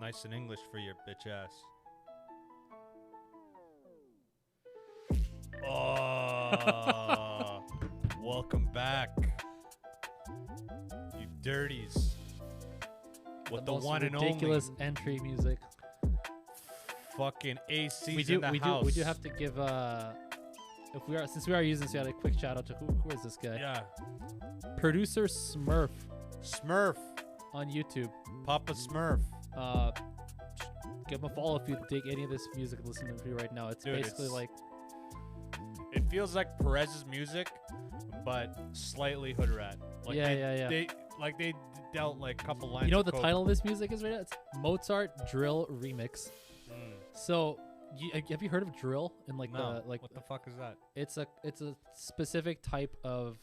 Nice in English for your bitch ass. Oh, welcome back, you dirties. With the most one and ridiculous only entry music. fucking AC's We do, in the house. we do have to give since we are using this, we got a quick shout out to who is this guy? Yeah, Producer Smurf Smurf, on YouTube. Papa Smurf. Give him a follow if you dig any of this music listening to right now. It's Dude, basically it's- like It feels like Perez's music, but slightly hood rat. Like Yeah. They dealt like a couple lines. you know of what the coke. title of this music is right now? It's Mozart Drill Remix. Mm. So have you heard of drill in like No, the like what the fuck is that? it's a specific type of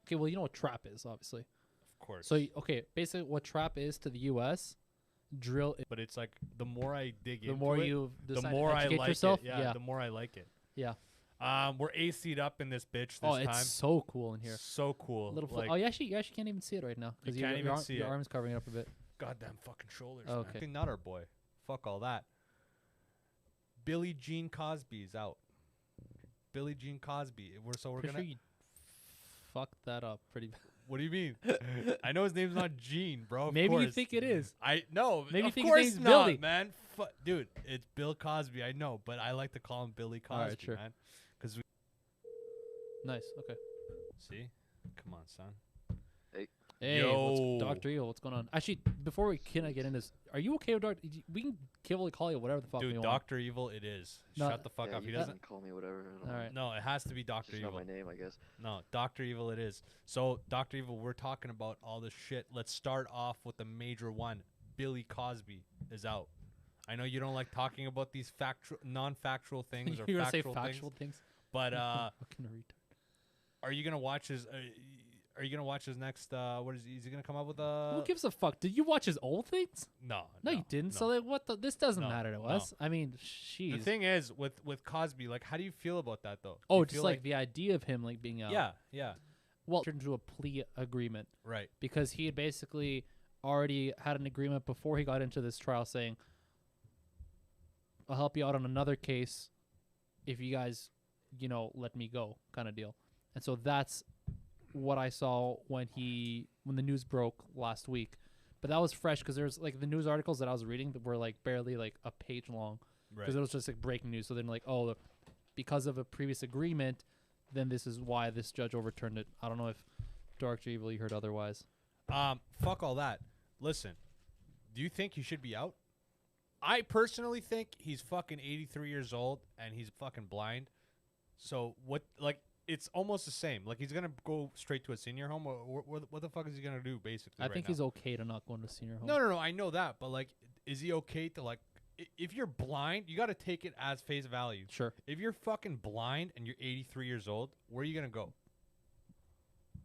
okay, well you know what trap is obviously. Of course. So okay, basically what trap is to the US, drill but it's like the more I dig the into more it, you the decide more to I educate like yourself. it. Yeah, the more I like it. Yeah. We're AC'd up in this bitch this Oh, it's time. so cool in here. So cool. Little like, oh, you actually can't even see it right now You because can't even see your it. arm's covering it up a bit. goddamn fucking shoulders. Oh, man. okay. Fucking Nutter boy. Fuck all that. Billie Jean Cosby's out. Billie Jean Cosby. We're Pretty gonna. sure you fucked that up pretty bad. What do you mean? I know his name's not Gene, bro. Of Maybe you course. think it is. I no. Maybe you of think his course name's not, Billy. man. Dude, it's Bill Cosby. I know, but I like to call him Billy Cosby, Alright, sure. man. Because we Nice. Okay. see. Come on, son. Hey, Yo. Dr. Evil, what's going on? Actually, before we get into this, are you okay with Dr. We can call you whatever the fuck we Dude, want. Doctor Evil, it is. No, Shut the fuck up. He You doesn't. can call me whatever. I don't know. Alright. No, it has to be Doctor It's just Evil. not my name, I guess. No, Doctor Evil, it is. So, Doctor Evil, we're talking about all this shit. Let's start off with the major one. Billy Cosby is out. I know you don't like talking about these non-factual things or You're gonna say factual factual things, things? but Fucking retard. are you gonna watch his? Are you gonna watch his next? What is he gonna come up with? Who gives a fuck? Did you watch his old things? No, No, you didn't. So like, what the? This doesn't No, matter to no. us. I mean, the jeez. thing is with Cosby, like, how do you feel about that though? Do Oh, you just feel like the idea of him like being out. yeah, Well, turned into a plea agreement right. because he had basically already had an agreement before he got into this trial saying, "I'll help you out on another case if you guys, let me go," kind of deal. And so that's what I saw when the news broke last week. But that was fresh because there's like the news articles that I was reading that were like barely like a page long because Right. it was just like breaking news. So then like, oh, because of a previous agreement, then this is why this judge overturned it. I don't know if Dr. Evil you heard otherwise. Fuck all that. Listen, do you think he should be out? I personally think he's fucking 83 years old and he's fucking blind. So what? Like, it's almost the same. Like, he's gonna go straight to a senior home, or what the fuck is he gonna do? Basically, I think he's okay to not go into senior home. No. I know that, but like, is he okay to like? If you're blind, you got to take it as face value. Sure. If you're fucking blind and you're 83 years old, where are you gonna go?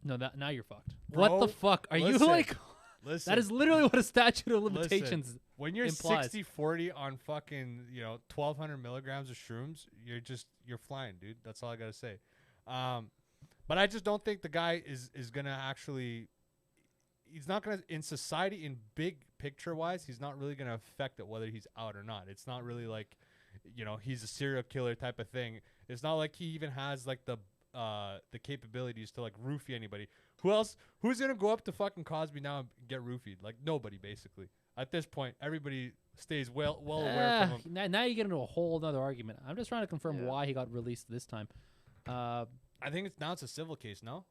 No, now you're fucked. Bro, what the fuck? Are listen, you like... Listen, That is literally what a statute of listen, limitations... when you're implies. 60-40 on fucking 1,200 milligrams of shrooms, you're flying, dude. That's all I gotta say. But I just don't think the guy is gonna actually. He's not gonna, in society, in big picture wise, he's not really gonna affect it whether he's out or not. It's not really like, he's a serial killer type of thing. It's not like he even has like the capabilities to like roofie anybody. Who's gonna go up to fucking Cosby now and get roofied? Like, nobody, basically. At this point, everybody stays well aware from him. Now you get into a whole other argument. I'm just trying to confirm Yeah. why he got released this time. I think it's a civil case, no?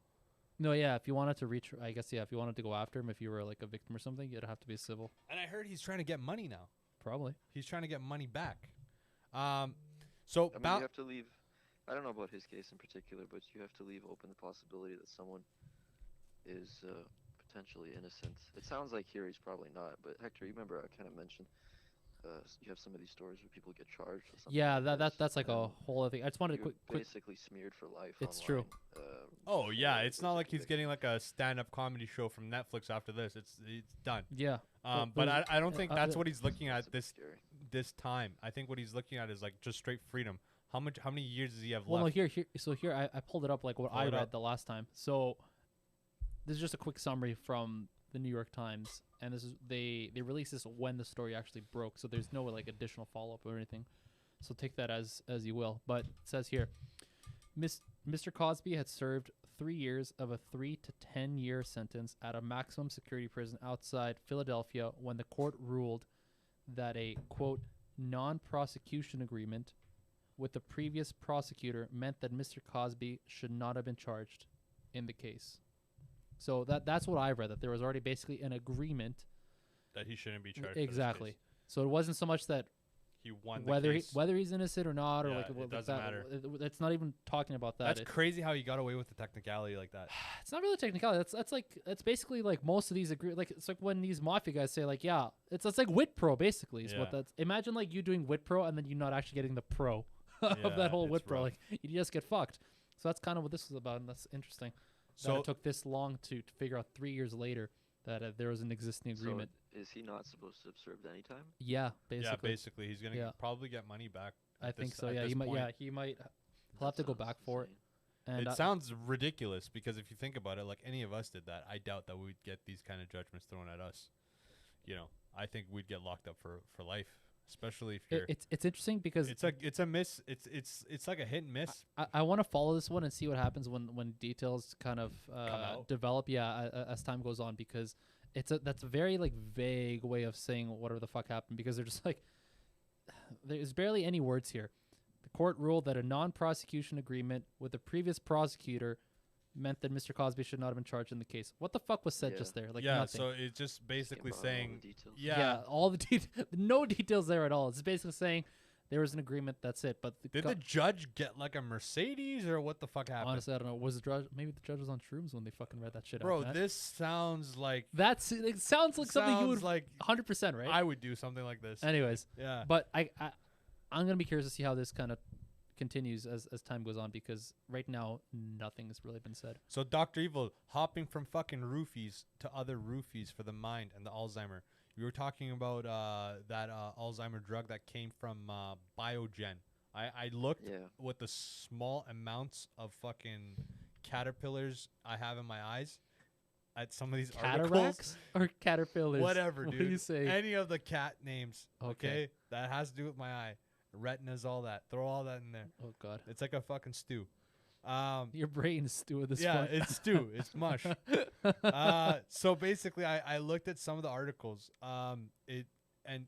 No, yeah, if you wanted to reach... I guess, yeah, if you wanted to go after him, if you were like a victim or something, it'd have to be civil. And I heard he's trying to get money now. Probably. He's trying to get money back. So I mean, about you have to leave. I don't know about his case in particular, but you have to leave open the possibility that someone is potentially innocent. It sounds like here he's probably not, but Hector, you remember I kind of mentioned you have some of these stories where people get charged or something. Yeah, like this, that's like a and whole other thing. I just wanted to you're quick... basically smeared for life. It's online, true. oh yeah, for it's not like he's conviction. getting like a stand-up comedy show from Netflix after this. It's done. Yeah. But I don't think that's what he's looking That's at a bit this scary. time. I think what he's looking at is like just straight freedom. How many years does he have Well, no, left? here I pulled it up like what Pull I it read up. the last time. So this is just a quick summary from the New York Times, and this is they released this when the story actually broke, so there's no like additional follow up or anything. So take that as you will. But it says here, Mr. Cosby had served 3 years of a 3 to 10 year sentence at a maximum security prison outside Philadelphia when the court ruled that a quote non-prosecution agreement with the previous prosecutor meant that Mr. Cosby should not have been charged in the case. So that's what I read, that there was already basically an agreement that he shouldn't be charged. exactly. For this case. So it wasn't so much that he won whether the case. whether he's innocent or not, or Yeah, like it like doesn't that. matter. It's not even talking about that. That's It's crazy how he got away with the technicality like that. it's not really technicality. That's basically like most of these like it's like when these mafia guys say like yeah, it's like WitPro basically is what Yeah. that's. Imagine like you doing WitPro and then you not actually getting the pro of Yeah, that whole it's WitPro. rough. Like you just get fucked. So that's kind of what this was about, and that's interesting. That So it took this long to figure out 3 years later that there was an existing agreement. So is he not supposed to have served any time? Yeah, basically. yeah, basically he's gonna Yeah. probably get money back. I at think this- so. at Yeah, this he might. point. Yeah, he might. He'll have to That go sounds back for it. insane. And It sounds ridiculous because if you think about it, like any of us did that, I doubt that we'd get these kind of judgments thrown at us. You know, I think we'd get locked up for life, especially if you're. it's interesting because It's a miss. It's like a hit and miss. I want to follow this one and see what happens when details kind of out. develop. Yeah, as time goes on, because that's a very like vague way of saying whatever the fuck happened, because they're just like there's barely any words here. The court ruled that a non-prosecution agreement with the previous prosecutor meant that Mr. Cosby should not have been charged in the case. What the fuck was said Yeah. just there? Like yeah, nothing. so it's just basically Can't bother all the saying, details. yeah. all the no details there at all. It's basically saying there was an agreement. That's it. But Did the judge get like a Mercedes or what the fuck happened? honestly, I don't know. Was the judge? Maybe the judge was on shrooms when they fucking read that shit out. Bro, man. this sounds like It sounds like something you would like 100%, right? I would do something like this. Anyways, Yeah. but I'm gonna be curious to see how this kind of continues as time goes on, because right now nothing's really been said. So Dr. Evil hopping from fucking roofies to other roofies for the mind and the Alzheimer. We were talking about that Alzheimer drug that came from Biogen. I looked Yeah. with the small amounts of fucking caterpillars I have in my eyes at some of these articles. Cataracts or caterpillars? Whatever, What dude. do you say? Any of the cat names, Okay. okay? That has to do with my eye. Retinas, all that. Throw all that in there. Oh god, It's like a fucking stew. your brain's stew at this Yeah, point. it's stew. It's mush. So basically, I looked at some of the articles. And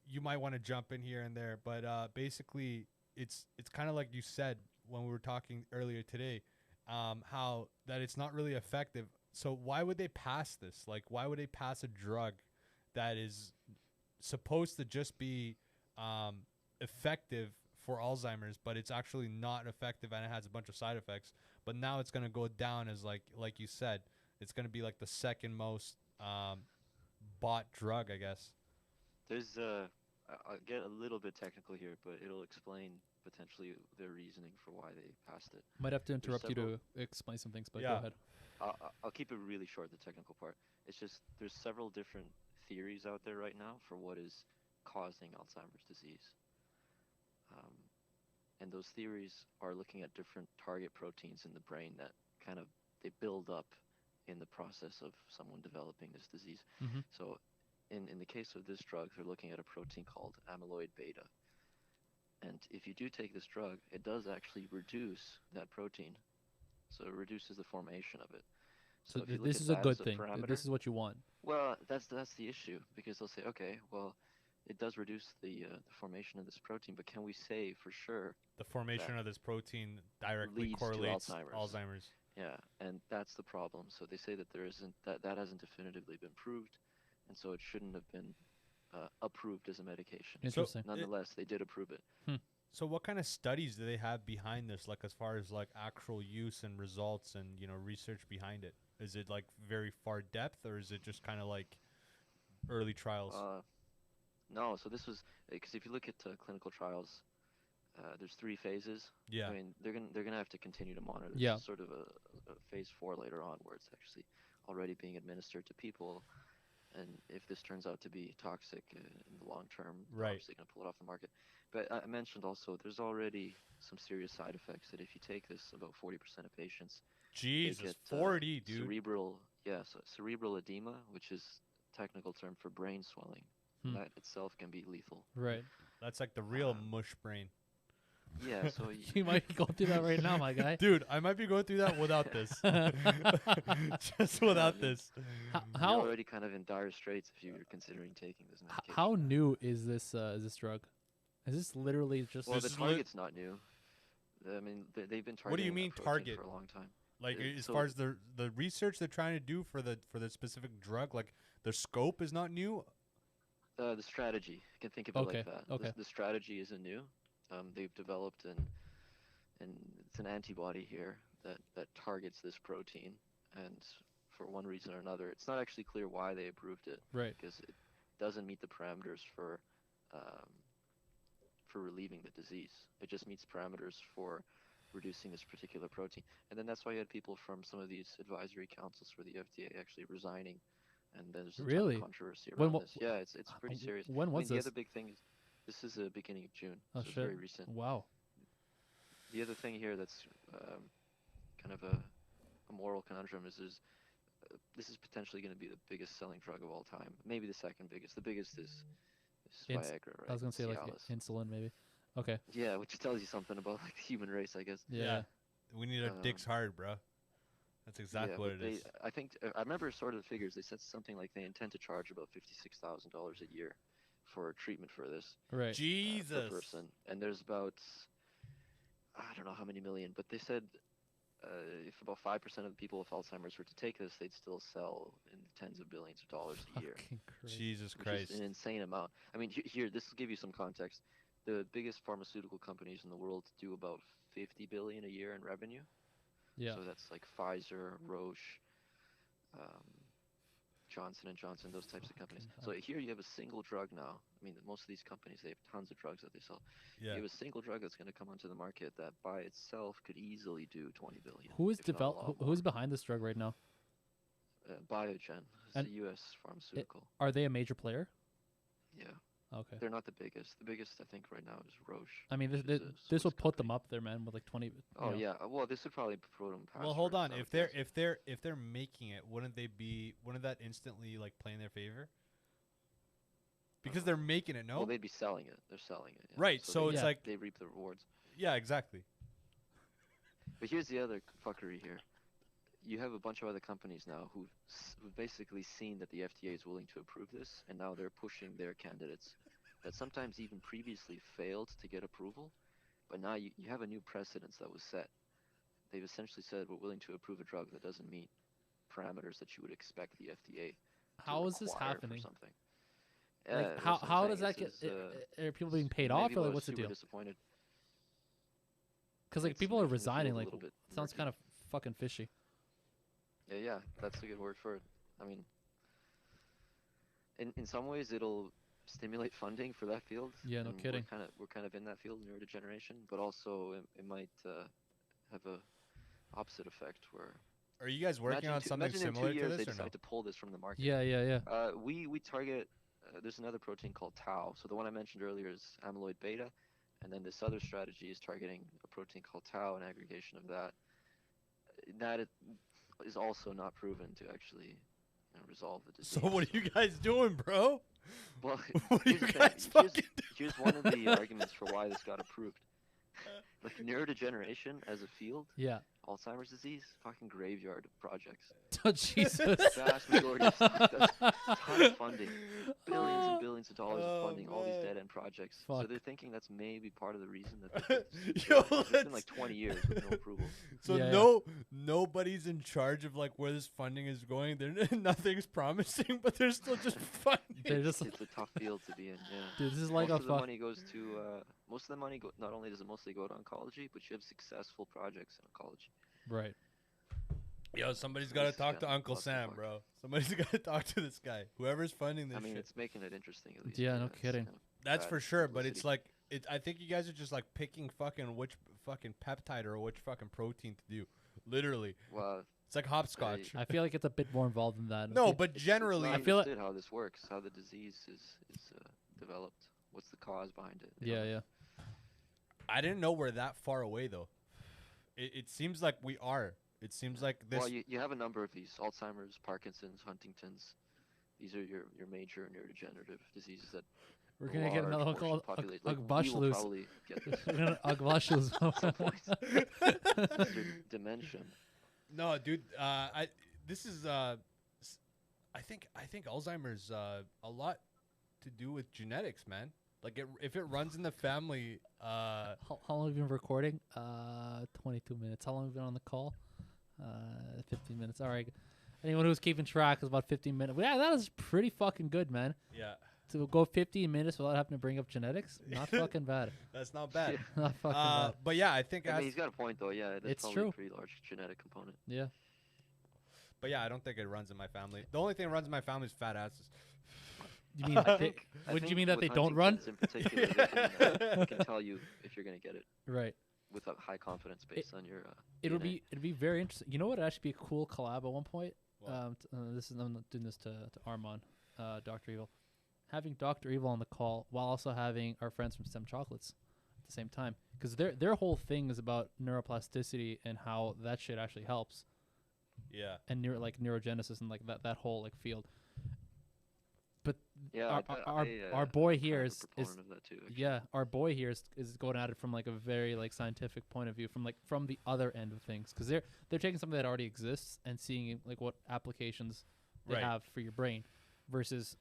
you might want to jump in here and there, but basically, it's kind of like you said when we were talking earlier today, how that it's not really effective. So why would they pass this? Like, why would they pass a drug that is supposed to just be effective for Alzheimer's, but it's actually not effective and it has a bunch of side effects? But now it's gonna go down as like you said, it's gonna be like the second most bought drug, I guess. There's I'll get a little bit technical here, but it'll explain potentially their reasoning for why they passed it. Might have to interrupt you several- to explain some things, but Yeah. go ahead. I'll keep it really short, the technical part. It's just there's several different theories out there right now for what is causing Alzheimer's disease. And those theories are looking at different target proteins in the brain that kind of they build up in the process of someone developing this disease. Mhm. So in the case of this drug, they're looking at a protein called amyloid beta. And if you do take this drug, it does actually reduce that protein. So it reduces the formation of it. So if you look this at is a that good as thing. parameter- This is what you want. Well, that's the issue, because they'll say, okay, well, it does reduce the formation of this protein, but can we say for sure? The formation That of this protein directly leads to correlates Alzheimer's. Alzheimer's. Yeah, and that's the problem. So they say that there isn't that hasn't definitively been proved, and so it shouldn't have been approved as a medication. Interesting. Nonetheless, they did approve it. So what kind of studies do they have behind this, like as far as like actual use and results and research behind it? Is it like very far depth, or is it just kind of like early trials? No, so this was because if you look at clinical trials, there's 3 phases. Yeah. I mean, they're gonna have to continue to monitor. Yeah. This is sort of a phase 4 later on, where it's actually already being administered to people, and if this turns out to be toxic in the long term, they're Right. obviously gonna pull it off the market. But I mentioned also there's already some serious side effects that if you take this, about 40% of patients Jesus, get 40, dude. cerebral edema, which is technical term for brain swelling. Hmm. That itself can be lethal. Right. That's like the real Um, mush brain. Yeah, so You might be going through that right now, my guy. Dude, I might be going through that without this. Just without this. How you're how, already kind of in dire straits if you're considering taking this medication. how new is this drug? Is this literally just Well, This the is lit- target's not new. I mean, they've been targeting What do you that mean protein target? for a long time. Like as So- far as the research they're trying to do for the specific drug, like the scope is not new. The strategy, you can think of it Okay, like that. okay. The strategy isn't new. They've developed and it's an antibody here that targets this protein, and for one reason or another, it's not actually clear why they approved it, right? because it doesn't meet the parameters for relieving the disease. It just meets parameters for reducing this particular protein. And then that's why you had people from some of these advisory councils for the FDA actually resigning, and there's a ton Really? of controversy When around wa- this. Yeah, it's pretty serious. When I was mean, this? the other big thing is this is the beginning of June, Oh so it's shit! very recent. Wow. The other thing here that's kind of a moral conundrum is this is potentially going to be the biggest selling drug of all time. Maybe the second biggest. The biggest is Ins- Viagra, right? I was gonna say like Cialis. insulin, maybe. Okay. Yeah, which tells you something about like the human race, I guess. Yeah. We need our dicks hard, bro. That's exactly Yeah, what but it is. I think I remember sort of the figures. They said something like they intend to charge about $56,000 a year for treatment for this Right. Jesus. per person, and there's about I don't know how many million, but they said if about 5% of the people with Alzheimer's were to take this, they'd still sell in tens of billions of dollars a year. Fucking crazy. Jesus Which Christ. is an insane amount. I mean, here, this will give you some context. The biggest pharmaceutical companies in the world do about 50 billion a year in revenue. Yeah. So that's like Pfizer, Roche, Johnson and Johnson, those types of companies. So here you have a single drug now. I mean, most of these companies, they have tons of drugs that they sell. Yeah. You have a single drug that's going to come onto the market that by itself could easily do 20 billion. Who is if not a lot who's more. behind this drug right now? Biogen. It's And a U.S. pharmaceutical. Are they a major player? Yeah. Okay. They're not the biggest. The biggest, I think, right now is Roche. I mean, which this is a this will Swiss put them company. up there, man, with like 20. you Oh know. yeah. Well, this would probably put them past. Well, hold Roche, on. I would If guess. they're making it, wouldn't that instantly like play in their favor? Because they're making it, no? Well, they'd be selling it. They're selling it. Yeah. Right, so they- it's Yeah. like they reap the rewards. yeah, exactly. But here's the other fuckery here. You have a bunch of other companies now who've basically seen that the FDA is willing to approve this, and now they're pushing their candidates that sometimes even previously failed to get approval, but now you have a new precedence that was set. They've essentially said we're willing to approve a drug that doesn't meet parameters that you would expect the FDA to How is this require for happening? something. Like, that's how what I'm how saying. does that This get? is, Are people being paid off, maybe or like we're what's the super deal? disappointed. Because like It's people are making the field resigning. a Like, little bit sounds murky. kind of fucking fishy. Yeah, that's a good word for it. I mean, in some ways it'll stimulate funding for that field. Yeah, no and kidding. We're kind of in that field, neurodegeneration, but also it might have a opposite effect where Are you guys working on something imagine in similar 2 to years this they or no? decide to pull this from the market. Yeah, yeah, yeah. We target. There's another protein called tau. So the one I mentioned earlier is amyloid beta, and then this other strategy is targeting a protein called tau, an aggregation of that. That is also not proven to actually resolve the disease. So what are you guys doing, bro? Well, What are you here's the thing. guys fucking Here's one of the arguments for why this got approved. Like neurodegeneration as a field, Yeah. Alzheimer's disease, fucking graveyard of projects. Oh, Jesus. Vast majority of stuff. That's ton of funding, billions and billions of dollars Oh, of funding, all these man. dead end projects. So Fuck. they're thinking that's maybe part of the reason that Yo, it's been like 20 years with no approval. So Yeah, yeah. nobody's in charge of like where this funding is going. Nothing's promising, but they're still just funding. They're just It's a tough field to be in. Yeah. dude. This is like Most a of the fuck. money goes to most of the money not only does it mostly go to oncology, but you have successful projects in oncology. Right. Yo, somebody's So got to this has talk to gotten Uncle Sam, clusterfuck. bro. Somebody's got to talk to this guy. Whoever's funding this I mean, shit. it's making it interesting at least. Yeah, no it's kidding. kind of That's bad for sure, but it's publicity. like I think you guys are just like picking fucking which fucking peptide or which fucking protein to do. Literally, Well, it's like hopscotch. I feel like it's a bit more involved than that. No, It- but it's generally, not I feel like- understood how this works, how the disease is developed. What's the cause behind it? They Yeah, don't- yeah. I didn't know we're that far away though. It seems like we are. It seems like this. Well, you have a number of these: Alzheimer's, Parkinson's, Huntington's. These are your major neurodegenerative diseases that We're a gonna get another one large portion called of the population, like, we will Ugbushloos. probably get this We're gonna Ugbushloos. at some point. Mr. Dementia. No, dude. This is I think Alzheimer's a lot to do with genetics, man. Like if it runs in the family, How long have you been recording? 22 minutes. How long have you been on the call? 15 minutes. All right. Anyone who's keeping track is about 15 minutes. Yeah, that is pretty fucking good, man. yeah, To go 15 minutes without having to bring up genetics, not fucking bad. that's not bad. Not fucking bad. But yeah, I think I as, mean, he's got a point though. Yeah, that's It's probably true. a pretty large genetic component. Yeah. but yeah, I don't think it runs in my family. The only thing that runs in my family is fat asses. You mean I think, would you mean that with they don't run? Huntington's in particular, they can tell you if you're gonna get it Right. with a high confidence based on your. It'd DNA. be very interesting. You know what would actually be a cool collab at one point? What? I'm not doing this to Armand, Dr. Evil. Having Dr. Evil on the call while also having our friends from STEM Chocolates at the same time, because their whole thing is about neuroplasticity and how that shit actually helps, Yeah, and neurogenesis and like that whole like field. But Yeah, our boy I'm here kind of a is proponent of that too. Actually. yeah, our boy here is going at it from like a very like scientific point of view, from the other end of things, because they're taking something that already exists and seeing like what applications they Right. have for your brain, versus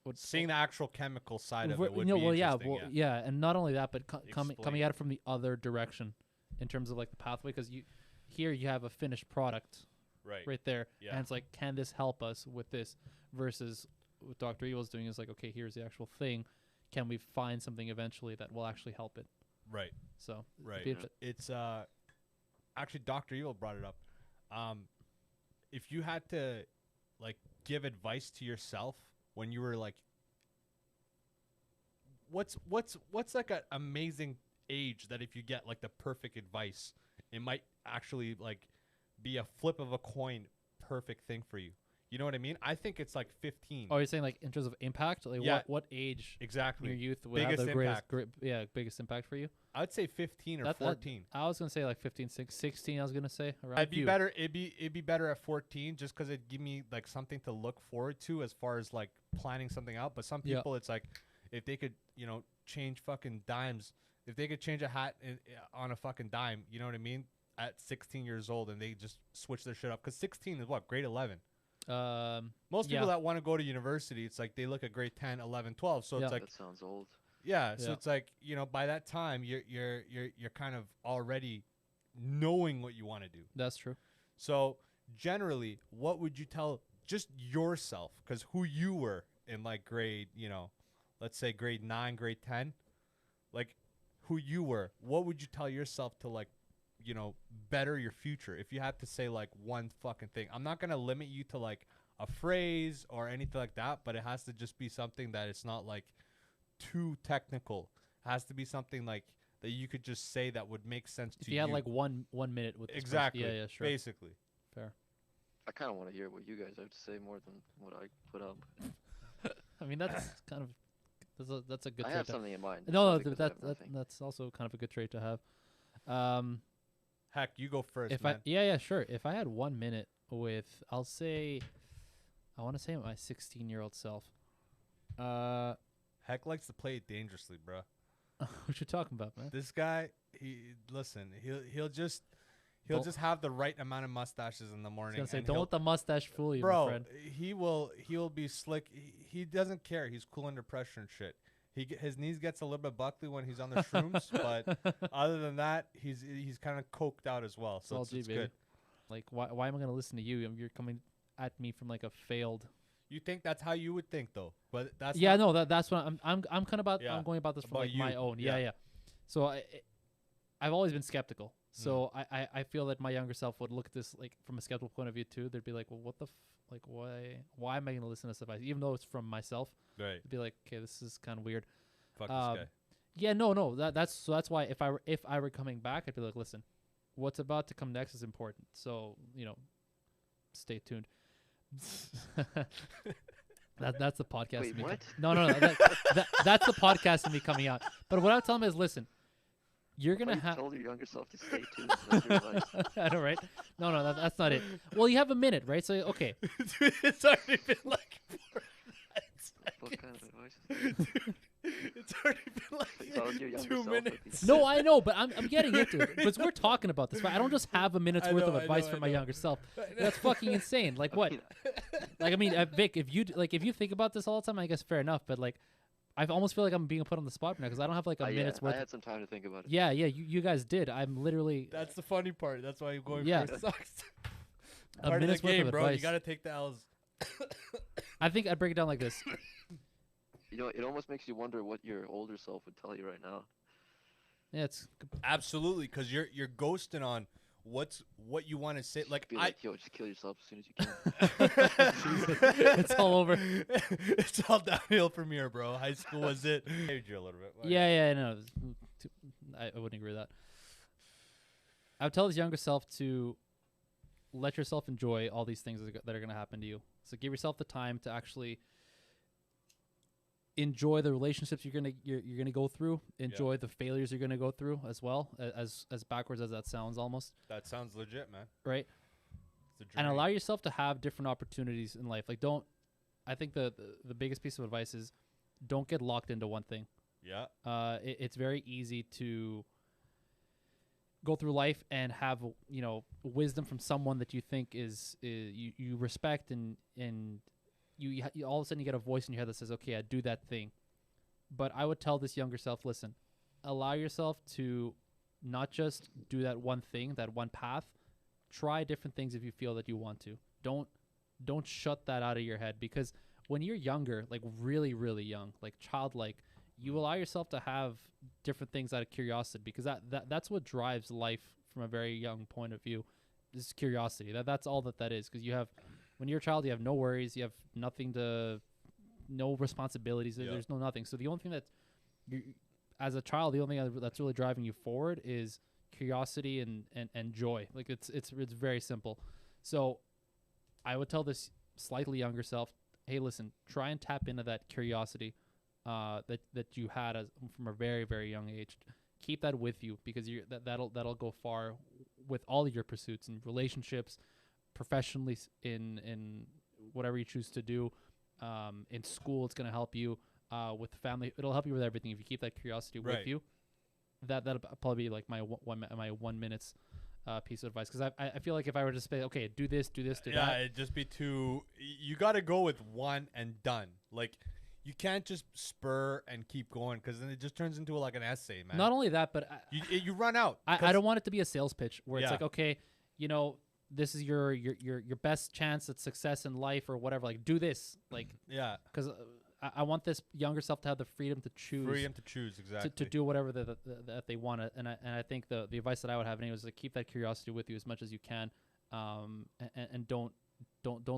what seeing the actual chemical side of Ver- it would you know, be well, yeah, interesting. and not only that, but coming Explain. at it from the other direction, in terms of like the pathway, because you have a finished product right. right there, Yeah. and it's like, can this help us with this? Versus what Dr. Evil's doing is like, okay, here's the actual thing. Can we find something eventually that will actually help it? Right. So it'd Right. be inter- It's actually Dr. Evil brought it up. If you had to like give advice to yourself when you were like, what's like an amazing age that if you get like the perfect advice, it might actually like be a flip of a coin perfect thing for you. You know what I mean? I think it's like 15. Oh, you're saying like in terms of impact, like Yeah. what age in Exactly. your youth would have Biggest the greatest, impact. biggest impact for you? I would say 15 or That- 14. I was gonna say like 15, 16. I was gonna say around. It'd be you. better. It'd be better at 14, just because it'd give me like something to look forward to as far as like planning something out. But some Yeah. people, it's like if they could, change fucking dimes. If they could change a hat on a fucking dime, you know what I mean? At 16 years old, and they just switch their shit up. Because 16 is what, grade 11. Most Yeah. people that want to go to university, it's like they look at grade 10, 11, 12. So Yeah. it's like, That sounds old. yeah. So Yeah. it's like, by that time, you're kind of already knowing what you want to do. That's true. So generally, what would you tell just yourself? Because who you were in like grade, let's say grade 9, grade 10, like who you were, what would you tell yourself to like, better your future? If you had to say like one fucking thing, I'm not going to limit you to like a phrase or anything like that, but it has to just be something that it's not like too technical. It has to be something like that you could just say that would make sense If to you you. had like 1 minute with this person. exactly. Yeah, sure. Basically. Fair. I kind of want to hear what you guys have to say more than what I put up. I mean, that's kind of that's a good I trait have to something in mind. It's No, not because I have nothing. that's also kind of a good trait to have. Heck, you go first, If man. yeah, sure. If I had 1 minute with, I'll say, I want to say my 16-year-old self. Heck likes to play it dangerously, bro. What you talking about, man? This guy, he'll just Don't- have the right amount of mustaches in the I was morning. gonna say, and don't he'll- let the mustache fool you, my bro, friend. he'll be slick. He doesn't care. He's cool under pressure and shit. His knees gets a little bit buckly when he's on the shrooms, but other than that, he's kind of coked out as well. So all it's G, baby. good. Like, why am I gonna listen to you? You're coming at me from like a failed. You think that's how you would think though, but that's Yeah, not, no, that's what I'm kind of about. Yeah, I'm going about this from about like my you. own. Yeah. Yeah. So I've always been skeptical. So I feel that my younger self would look at this like from a skeptical point of view too. They'd be like, well, what the like why am I gonna listen to this advice, even though it's from myself? right. It'd be like, okay, this is kind of weird. Fuck Um, this guy. Yeah, no, that's why if I were coming back, I'd be like, listen, what's about to come next is important. So stay tuned. That's the podcast. Wait, of me what? No, that's the podcast of me coming out. But what I would tell him is, listen, you're gonna You have. told your younger self to stay tuned. That's your advice. I know, right? No, that's not it. Well, you have a minute, right? So okay, Dude, it's already been like What kind of advice is Dude, it's already been that? Telling your like younger 2 self would be- minutes. No, I know, but I'm getting into it because we're talking about this. Right? I don't just have a minute's I worth know, of I advice know, for I my know. younger self. I know. That's fucking insane. Like what? Like I mean, Vic, if you think about this all the time, I guess fair enough. But like, I almost feel like I'm being put on the spot now because I don't have like a Yeah, minute's I worth. had some time to think about it. Yeah, you guys did. I'm literally That's the funny part. That's why going Yeah. first sucks. a Part of the minute's worth game, of bro. advice. You gotta take the L's. I think I'd break it down like this. You know, it almost makes you wonder what your older self would tell you right now. Yeah, it's Absolutely, because you're ghosting on what you want to say. Like Be I, like, yo, just kill yourself as soon as you can. it's all over. it's all downhill from here, bro. High school was it. Saved you a little bit. Yeah, no. I wouldn't agree with that. I would tell this younger self to let yourself enjoy all these things that are going to happen to you. So give yourself the time to actually enjoy the relationships you're gonna go through. Enjoy the failures you're gonna go through as well. As backwards as that sounds, almost That sounds legit, man. right. It's a And journey. allow yourself to have different opportunities in life. Like don't. I think the biggest piece of advice is don't get locked into one thing. Yeah. It's very easy to go through life and have wisdom from someone that you think is you respect and you all of a sudden you get a voice in your head that says, okay, I do that thing. But I would tell this younger self, listen, allow yourself to not just do that one thing, that one path. Try different things if you feel that you want to. Don't shut that out of your head, because when you're younger, like really, really young, like childlike, you allow yourself to have different things out of curiosity, because that's what drives life from a very young point of view. Is curiosity. That's all that is, because you have, when you're a child, you have no worries, you have no responsibilities. Yeah. There's no nothing. So the only thing that you, as a child, the only thing that's really driving you forward is curiosity and joy. Like it's very simple. So I would tell this slightly younger self, hey, listen, try and tap into that curiosity that you had from a very, very young age. Keep that with you, because that'll go far with all of your pursuits and relationships, professionally, in whatever you choose to do. In school, it's going to help you. With family, it'll help you with everything if you keep that curiosity Right. with you. That'll probably be like my 1 minutes piece of advice, because I feel like if I were to say, okay, do this, do Yeah, that. it'd just be too. You got to go with one and done. Like, you can't just spur and keep going, because then it just turns into like an essay, man. Not only that, but You run out. I don't want it to be a sales pitch where it's Yeah. like, okay, this is your best chance at success in life or whatever. Like, do this, like, Yeah. because I want this younger self to have the freedom to choose. Freedom to choose, exactly. To do whatever that they want to, and I think the advice that I would have anyway is to keep that curiosity with you as much as you can, and don't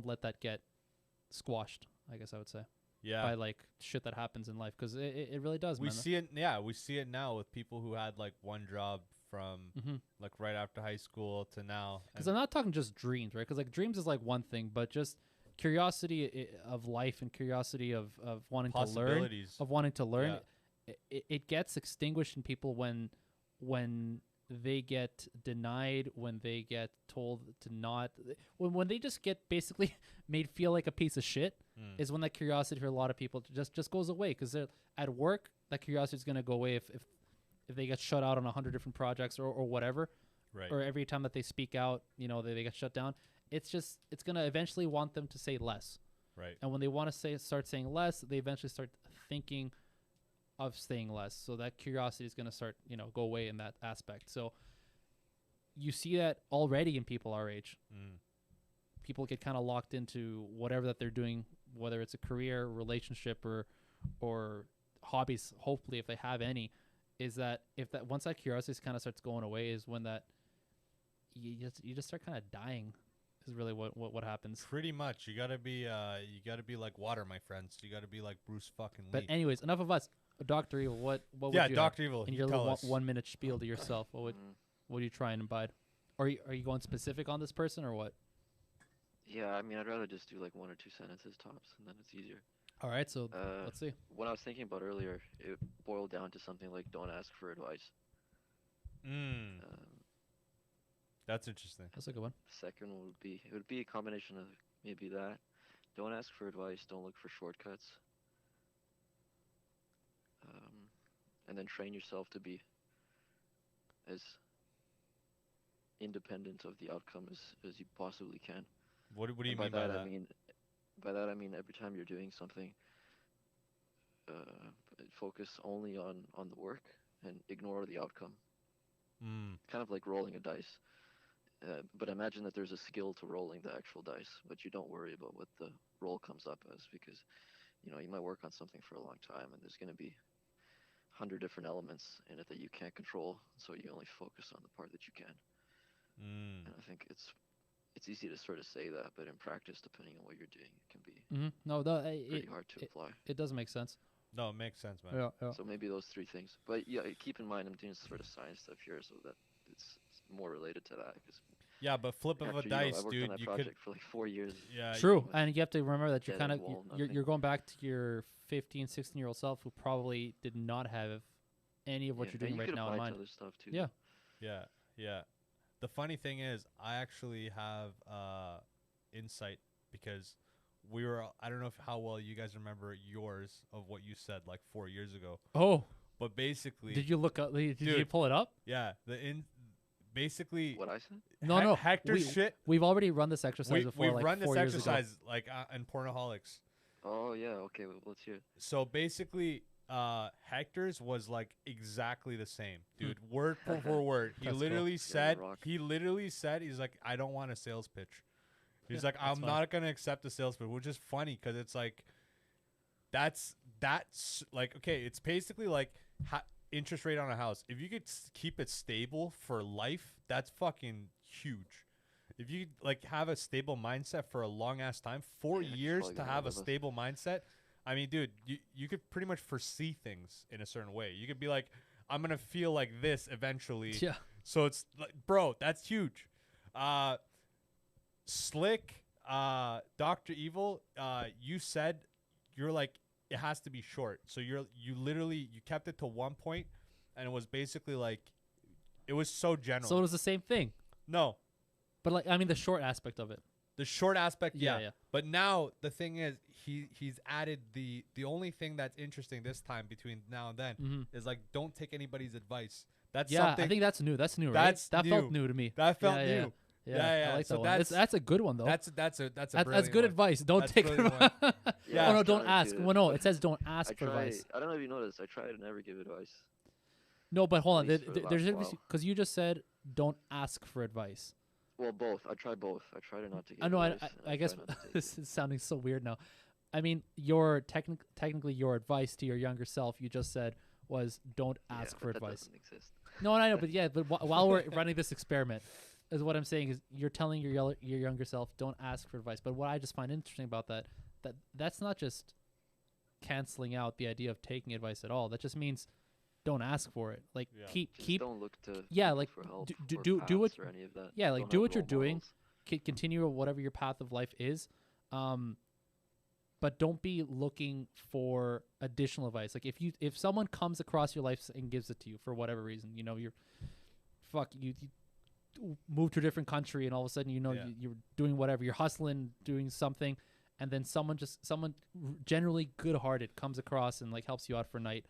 let that get squashed, I guess I would say, Yeah. by like shit that happens in life, because it really does. We man. see it. Yeah, we see it now with people who had like one job from like right after high school to now. Because And I'm not talking just dreams, right? Because like dreams is like one thing, but just curiosity of life and curiosity of wanting to learn, possibilities. it gets extinguished in people when they get denied, when they get told to not, when they just get basically made feel like a piece of shit, is when that curiosity for a lot of people just goes away. Because at work, that curiosity is going to go away if they get shut out on 100 different projects or whatever, Right. or every time that they speak out, they get shut down. It's going to eventually want them to say less. Right. And when they want to start saying less, they eventually start thinking of saying less. So that curiosity is going to start, go away in that aspect. So you see that already in people our age. People get kind of locked into whatever that they're doing, whether it's a career, relationship, or hobbies. Hopefully, if they have any, is that once that curiosity kind of starts going away, is when that you just start kind of dying. Is really what happens. Pretty much. You gotta be like water, my friends. You gotta be like Bruce fucking Lee. But anyways, enough of us. Dr. Evil, what would yeah, you Dr. Evil. have in you your tell little us. 1 minute spiel to yourself? What would you try and abide? Are you going specific on this person or what? Yeah, I mean, I'd rather just do like 1 or 2 sentences tops, and then it's easier. All right, so Uh, let's see. What I was thinking about earlier, it boiled down to something like don't ask for advice. Um, That's interesting. That's a good one. Second would be a combination of maybe that. Don't ask for advice. Don't look for shortcuts. and then train yourself to be as independent of the outcome as you possibly can. What do you And by mean by that that? I mean every time you're doing something, uh, focus only on the work and ignore the outcome. Mm. Kind of like rolling a dice. But imagine that there's a skill to rolling the actual dice, but you don't worry about what the roll comes up as, because you might work on something for a long time and there's going to be 100 different elements in it that you can't control, so you only focus on the part that you can. Mm. And I think it's easy to sort of say that, but in practice, depending on what you're doing, it can be No, pretty hard to apply. it does make sense. No, it makes sense, man. Yeah, yeah. So maybe those three things. But yeah, keep in mind I'm doing sort of science stuff here, so that it's more related to that. Because Yeah, but flip of a after, dice, I worked dude. on that You could. project for like 4 years. Yeah. True, and you have to remember that you're Dead kind of end wall, you're nothing. going back to your 15, 16-year-old self who probably did not have any of what Yeah, you're doing and you right could now in apply mind. to other stuff too. Yeah. Yeah. Yeah. The funny thing is, I actually have insight because I don't know how well you guys remember yours of what you said like 4 years ago, Oh, but basically, did you look up? Did you Dude. pull it up? yeah, basically, What I said? No. Hector's shit. We've already run this exercise before. We've like run this 4 years ago. exercise like in Pornoholics. Oh yeah, okay, well, let's hear it. So basically, Hector's was like exactly the same, dude. Word for word. That's cool. He literally said, he's like, I don't want a sales pitch. He's Yeah, like, that's I'm fine. not gonna accept a sales pitch, which is funny because it's like, that's like, okay, it's basically like interest rate on a house. If you could keep it stable for life, that's fucking huge. If you like have a stable mindset for a long ass time, 4 Yeah, that's years probably to gonna have a live us. stable mindset. I mean, dude, you could pretty much foresee things in a certain way. You could be like, I'm gonna feel like this eventually. Yeah. So it's like, bro, that's huge. Slick, Dr. Evil, you said you're like, it has to be short. So you kept it to 1 point, and it was basically like, it was so general. So it was the same thing, No, but like I mean the short aspect of it. the short aspect, yeah. Yeah. But now the thing is, he's added the only thing that's interesting this time between now and then Mm-hmm. is like, don't take anybody's advice. That's Yeah, something I think that's new. That's new, right? That's That felt new. new to me. that felt Yeah, new. Yeah, Yeah, I like so that one. That's a good one though. That's a That's brilliant good one. advice. Don't That's take brilliant advice. one. Yeah, Oh no, I don't tried ask. to, Well, no, but it says don't ask I for try. advice. I don't know if you noticed. I try to never give advice. No, but hold At on. least for the There's last while. because you just said don't ask for advice. Well, both. I try both. I try to not to give I know. advice. and I guess try not to take this it. is sounding so weird now. I mean, your technically your advice to your younger self, you just said was don't ask Yeah, for but that advice. doesn't exist. No, I know, but yeah, but while we're running this experiment, is what I'm saying is you're telling your younger self don't ask for advice. But what I just find interesting about that's not just canceling out the idea of taking advice at all. That just means don't ask for it. Like Yeah. keep Just keep don't look to yeah, people like, for help do- or do what- paths or any of that. yeah, like Don't do have what you're role doing. models. Continue whatever your path of life is, but don't be looking for additional advice. Like if someone comes across your life and gives it to you for whatever reason, you move to a different country and all of a sudden Yeah. you're doing whatever, you're hustling, doing something, and then someone generally good-hearted comes across and like helps you out for a night,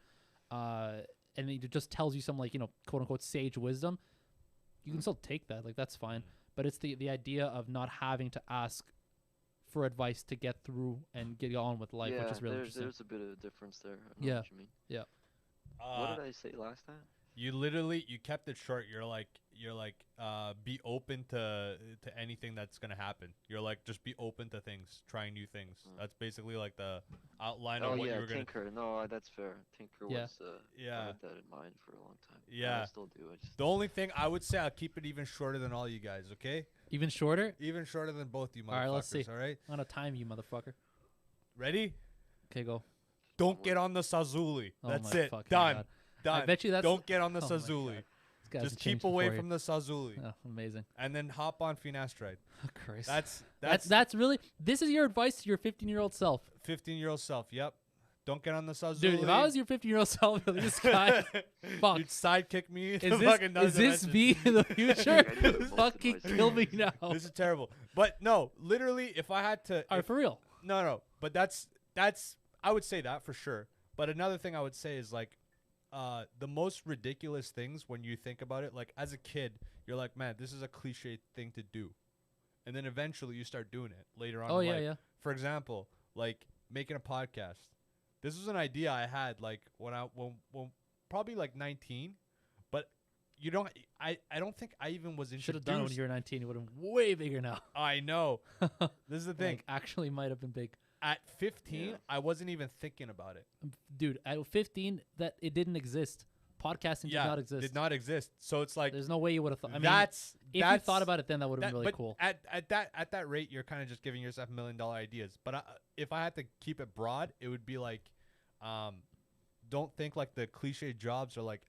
and it just tells you some like quote unquote sage wisdom. You can still take that, like that's fine. But it's the idea of not having to ask for advice to get through and get on with life, yeah, which is really interesting. there's a bit of a difference there. I know Yeah. what you mean. What did I say last time? You kept it short. You're like be open to anything that's gonna happen. You're like, just be open to things, trying new things. That's basically like the outline Oh of what yeah, you were gonna. Tinker. No, that's fair. Tinker Yeah. was. I Yeah. had that in mind for a long time. Yeah. I still do. I just The only thing I would say, I'll keep it even shorter than all you guys. Okay, Even shorter. even shorter than both you motherfuckers. All right, let's see. All right, I'm gonna time you, motherfucker. ready? Okay, go. Don't get on the Sazuli. Oh That's my it. fucking Done. God. Done. I bet you that's. Don't get on the oh my Sazuli. God. This guy Just hasn't keep changed away before from the Sazuli, you. Oh, amazing. and then hop on finasteride. Oh, Christ. That's Really. This is your advice to your 15-year-old self, 15-year-old self. Yep. Don't get on the Sazuli. dude. If I was your 15-year-old self, this guy, fuck. You'd sidekick me. Is this me in the future? I know the most Fucking advice. kill me now. This is terrible. But no, literally, if I had to, All right, for real. no. But that's I would say that for sure. But another thing I would say is like, the most ridiculous things when you think about it. Like as a kid, you're like, man, this is a cliche thing to do, and then eventually you start doing it later on. Oh in yeah, life. yeah. For example, like making a podcast. This was an idea I had like when probably like 19, but you don't. I don't think I even was Should have introduced. done it when you were 19. It would have been way bigger now. I know. This is the thing. Like, actually, might have been big. At 15, Yeah. I wasn't even thinking about it. Dude, at 15, that it didn't exist. Podcasting did not exist. Did not exist. So it's like There's no way you would have thought. I mean, that's if you thought about it then, that would have been really but cool. At that rate, you're kind of just giving yourself $1 million ideas. But if I had to keep it broad, it would be like, don't think like the cliche jobs are like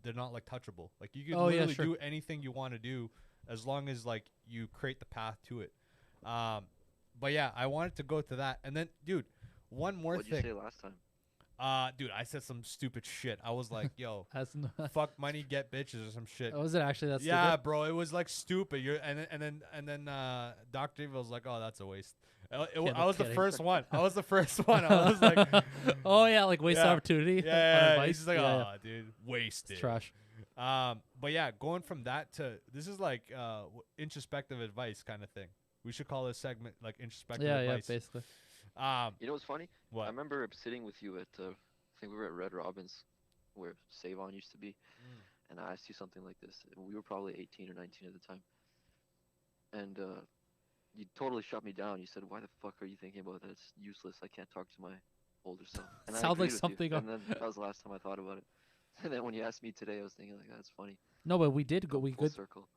they're not like touchable. Like you can Oh, yeah, literally sure. do anything you want to do as long as like you create the path to it. But yeah, I wanted to go to that, and then dude, one more What'd you thing. say last time? Dude, I said some stupid shit. I was like, yo, Has no, fuck money, get bitches or some shit. was it actually that Yeah, stupid? bro, it was like stupid. And then Dr. Evil was like, "Oh, that's a waste." Yeah, I no was the kidding. first one. I was the first one. I was like, oh yeah, like waste Yeah. opportunity. yeah, on yeah, yeah. advice. He's just like, Yeah, "Oh, yeah. dude, wasted." It's trash. But yeah, going from that to this is like introspective advice kind of thing. We should call this segment like introspective Yeah, yeah, advice. basically. You know what's funny? What? I remember sitting with you at, I think we were at Red Robin's, where Save On used to be, and I asked you something like this. We were probably 18 or 19 at the time, and you totally shut me down. You said, "Why the fuck are you thinking about that? It's useless. I can't talk to my older self." And I Sounds like agreed with you, something And then that was the last time I thought about it. And then when you asked me today, I was thinking like, "That's funny." No, but we did go. Come We full could circle.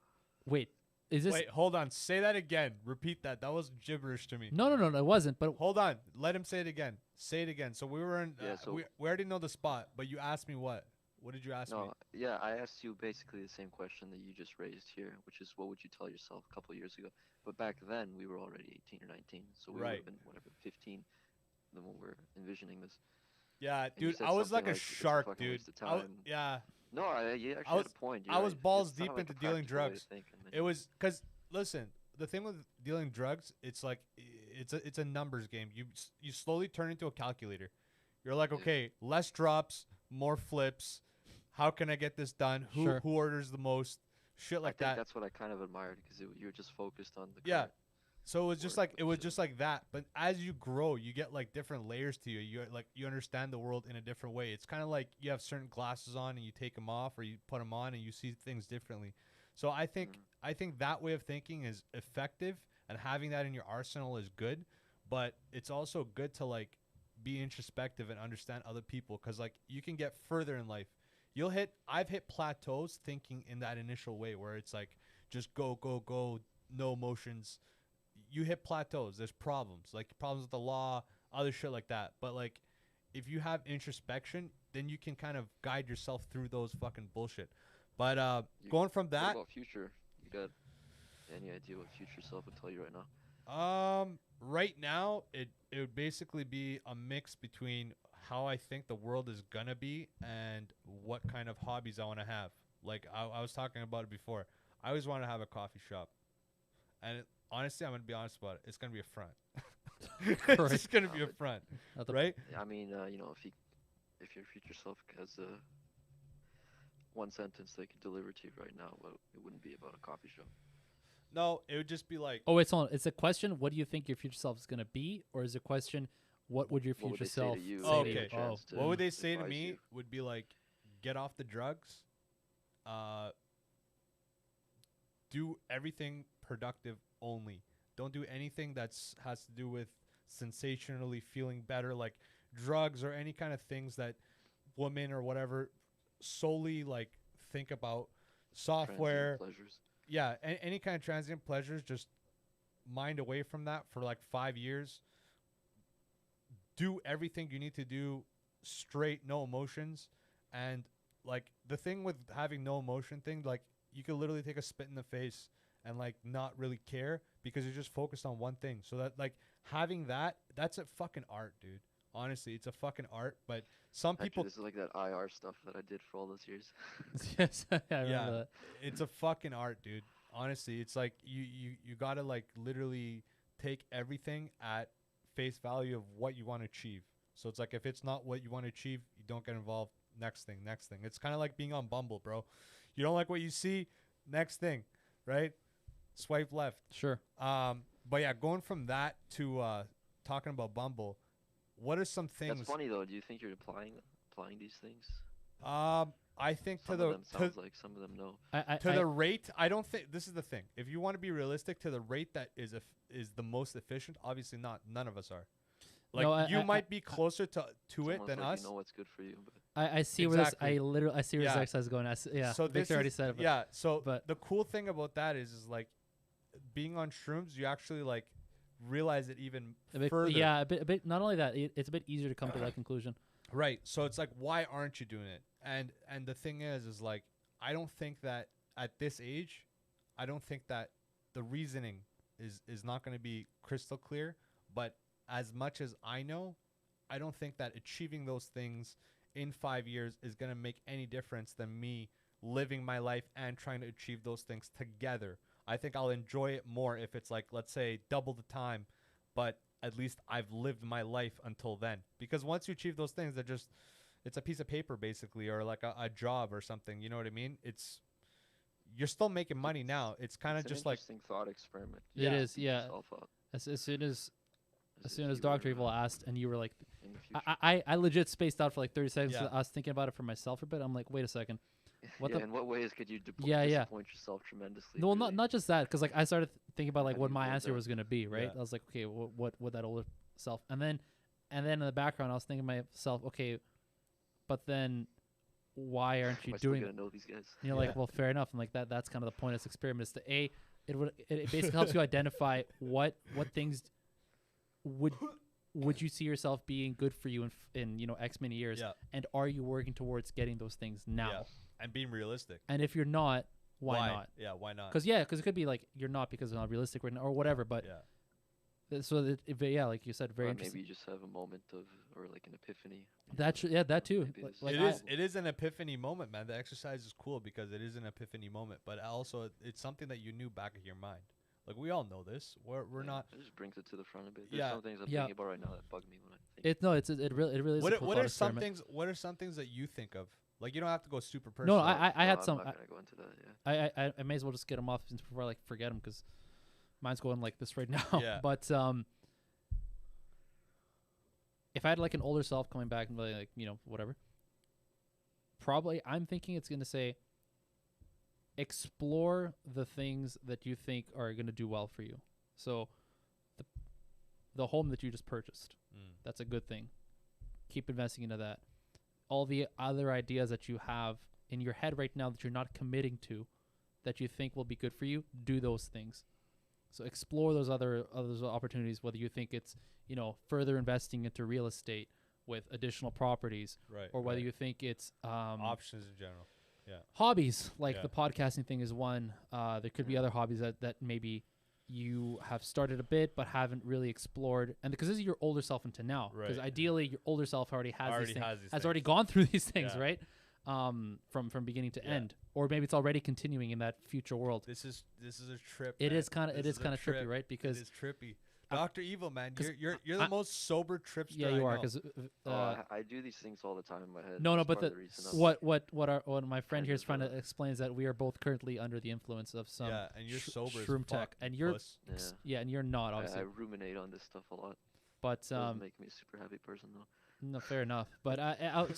wait. Is this? Wait, hold on. Say that again. Repeat that. That was gibberish to me. No, it wasn't. But Hold on. Let him say it again. Say it again. So we were in. Yeah, so- we already know the spot, but you asked me what? What did you ask me? No, yeah, I asked you basically the same question that you just raised here, which is what would you tell yourself a couple of years ago? But back then we were already 18 or 19, so we would Right. have been whatever 15 then when we're envisioning this. Yeah, you dude. said I was like something a like, "It's a shark, fucking dude. waste of time." Yeah. No, you actually was- had a point. I You're was right. balls It's kinda deep like into a dealing practical way drugs. to think, and then It was because listen, the thing with dealing drugs, it's like it's a numbers game. You slowly turn into a calculator. You're like, Yeah. okay, less drops, more flips. How can I get this done? Sure. Who orders the most? Shit I like think that. that's what I kind of admired because you were just focused on the Yeah. current. So it was just Work like with it was shit. just like that. But as you grow, you get like different layers to you. You understand the world in a different way. It's kind of like you have certain glasses on and you take them off, or you put them on and you see things differently. So I think that way of thinking is effective, and having that in your arsenal is good. But it's also good to like be introspective and understand other people, because like you can get further in life. I've hit plateaus thinking in that initial way where it's like just go, no emotions. You hit plateaus. There's problems, like problems with the law, other shit like that. But like, if you have introspection, then you can kind of guide yourself through those fucking bullshit. But going from What that, about future? You got any idea what future self would tell you right now? right now it would basically be a mix between how I think the world is gonna be and what kind of hobbies I want to have. Like I was talking about it before. I always want to have a coffee shop, and honestly, I'm gonna be honest about it. It's gonna be a front. It's just gonna be a front, Not the- right? I mean, if your future self has one sentence they could deliver to you right now, well, it wouldn't be about a coffee shop. No, it would just be like, Oh, it's a question. What do you think your future self is gonna be, or is it a question? What would your What would future they say to self you? say Oh, to you? okay. Oh, to what would they say to advise me? you? Would be like, get off the drugs. Do everything productive only. Don't do anything has to do with sensationally feeling better, like drugs or any kind of things that women or whatever solely like think about. Transient Software, pleasures. yeah, any kind of transient pleasures. Just mind away from that for like 5 years. Do everything you need to do straight, no emotions. And like the thing with having no emotion thing, like you could literally take a spit in the face and like not really care because you're just focused on one thing. So that like having that's a fucking art, dude. Honestly, it's a fucking art. But some Actually, people, this is like that IR stuff that I did for all those years. yes, I remember yeah, that. it's a fucking art, dude. Honestly, it's like you gotta like literally take everything at face value of what you want to achieve. So it's like if it's not what you want to achieve, you don't get involved. next thing, next thing. It's kind of like being on Bumble, bro. You don't like what you see, next thing, right? Swipe left. Sure. But yeah, going from that to talking about Bumble, what are some things? That's funny though. Do you think you're applying these things? I think Some to of the them sounds like, some of them no. the rate, I don't think this is the thing. If you want to be realistic, to the rate that is the most efficient, obviously none of us are. Like No, you might be closer to it Almost than like us. You know what's good for you, but I see Exactly. where this I see where Yeah. this exercise is going. Yeah. So this Victor already is, said it. But yeah. So but- the cool thing about that is like being on shrooms, you actually like realize it even a bit, further. yeah, a bit. Not only that, it's a bit easier to come to that conclusion. Right. So it's like, why aren't you doing it? And the thing is like, I don't think that at this age, I don't think that the reasoning is not going to be crystal clear. But as much as I know, I don't think that achieving those things in 5 years is going to make any difference than me living my life and trying to achieve those things together. I think I'll enjoy it more if it's like, let's say, double the time, but at least I've lived my life until then. Because once you achieve those things, it's a piece of paper basically, or like a job or something. You know what I mean? You're still making money now. It's kind of it's an just like, interesting thought experiment. It Yeah. is, Beat yeah. yourself up As soon as if Dr. you were, Evil asked, and you were like, in the future. I legit spaced out for like 30 seconds. Yeah. I was thinking about it for myself a bit. I'm like, wait a second. What yeah, the- in what ways could you Yeah, yeah. disappoint yourself tremendously? No, really? not just that, because like I started thinking about like How what do you my avoid answer that? was gonna be, right? Yeah. I was like, okay, what would that older self? And then in the background, I was thinking to myself, okay, but then why aren't Am you I still doing? gonna know these guys? And you're Yeah. like, well, fair enough. And like that's kind of the point of this experiment is to it basically helps you identify what things would you see yourself being good for you in X many years, yeah, and are you working towards getting those things now? yeah, and being realistic. And if you're not, why not? Yeah, why not? Because it could be like you're not because it's not realistic or whatever. But yeah, yeah, like you said, very Or interesting. maybe you just have a moment of, or like an epiphany. That that too. Maybe this Like it is an epiphany moment, man. The exercise is cool because it is an epiphany moment, but also it's something that you knew back of your mind. Like we all know this. We're Yeah, not. It just brings it to the front a bit. There's Yeah. some things I'm Yeah. thinking about right now that bug me when I think. it really is. What a cool what thought are some experiment. things? What are some things that you think of? Like you don't have to go super personal. No, I had I'm some. not gonna go into that. Yeah. I may as well just get them off before I like forget them because mine's going like this right now. Yeah. But if I had like an older self coming back and be like whatever, probably I'm thinking it's gonna say explore the things that you think are gonna do well for you. So the home that you just purchased, that's a good thing. Keep investing into that. All the other ideas that you have in your head right now that you're not committing to, that you think will be good for you, do those things. So explore those other opportunities, whether you think it's further investing into real estate with additional properties, Right. or whether right. you think it's options in general. hobbies, like Yeah. the podcasting thing is one. There could be other hobbies that maybe you have started a bit but haven't really explored, and because this is your older self into now, because Right. ideally your older self already has Already these things, has these has already things. gone through these things, Yeah. right? From beginning to Yeah. end, or maybe it's already continuing in that future world. This is a trip. It man. is kind of This is a trippy, trip. right? It Because is trippy. I- Dr. Evil, man, 'cause you're the I- most sober tripster. yeah, you I are. know. Because I do these things all the time in my head. no, That's but part of the reason I'm- what my friend kind here is of, trying to explain is that we are both currently under the influence of some yeah, and you're sober as shroom fuck, tech, and you you're puss. Yeah. and you're not I obviously, ruminate on this stuff a lot. but Doesn't make me a super happy person though. no, fair enough. But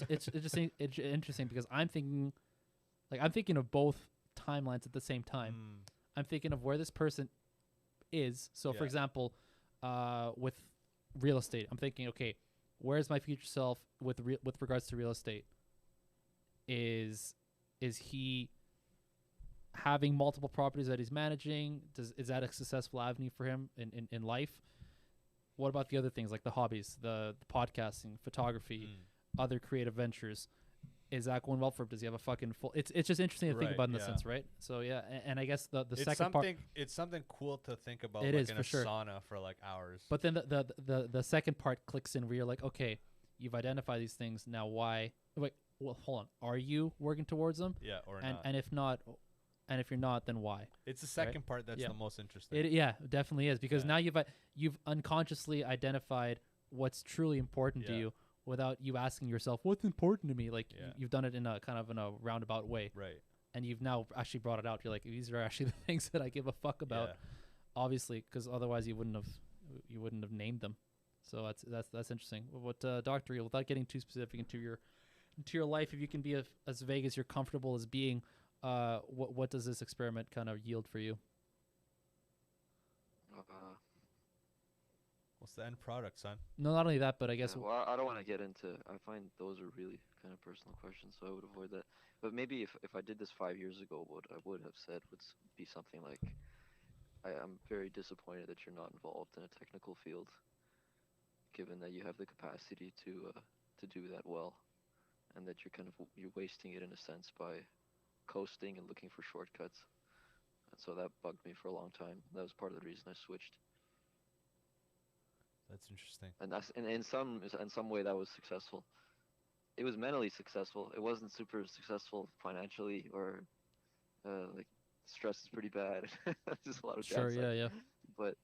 it's interesting because I'm thinking of both timelines at the same time. Mm, I'm thinking of where this person is. So, for Yeah. example, with real estate, I'm thinking, okay, where's my future self with regards to real estate? Is he having multiple properties that he's managing? Is that a successful avenue for him in life? What about the other things like the hobbies, the podcasting, photography, mm. other creative ventures? Is that going well for him? Does he have a fucking full? It's just interesting to think Right, about in the yeah. sense, right? So yeah, and I guess the It's second part. something. It's something cool to think about. It like is, in for a sure. sauna for like hours. But then the second part clicks in where you're like, okay, you've identified these things. Now why? Wait, well, hold on. Are you working towards them? yeah, or And not. and if not, and if you're not, then why? It's the second part that's Yeah. the most interesting. It definitely is because Yeah. now you've unconsciously identified what's truly important to Yeah. you, without you asking yourself what's important to me. Like Yeah. you've done it in a kind of in a roundabout way, Right. and you've now actually brought it out. You're like, these are actually the things that I give a fuck about. Yeah. Obviously, because otherwise you wouldn't have named them. So that's interesting. What Dr. Real, without getting too specific into your life, if you can be as vague as you're comfortable as being, what does this experiment kind of yield for you? What's the end product, son? No, not only that, but I guess Yeah, well, I don't want to get into. I find those are really kind of personal questions, so I would avoid that. But maybe if I did this 5 years ago, what I would have said would be something like, I'm very disappointed that you're not involved in a technical field, given that you have the capacity to do that well, and that you're wasting it in a sense by coasting and looking for shortcuts. And so that bugged me for a long time. That was part of the reason I switched. That's interesting. And that's in some way that was successful. It was mentally successful. It wasn't super successful financially, or like stress is pretty bad. Just a lot of sure, downside. yeah. But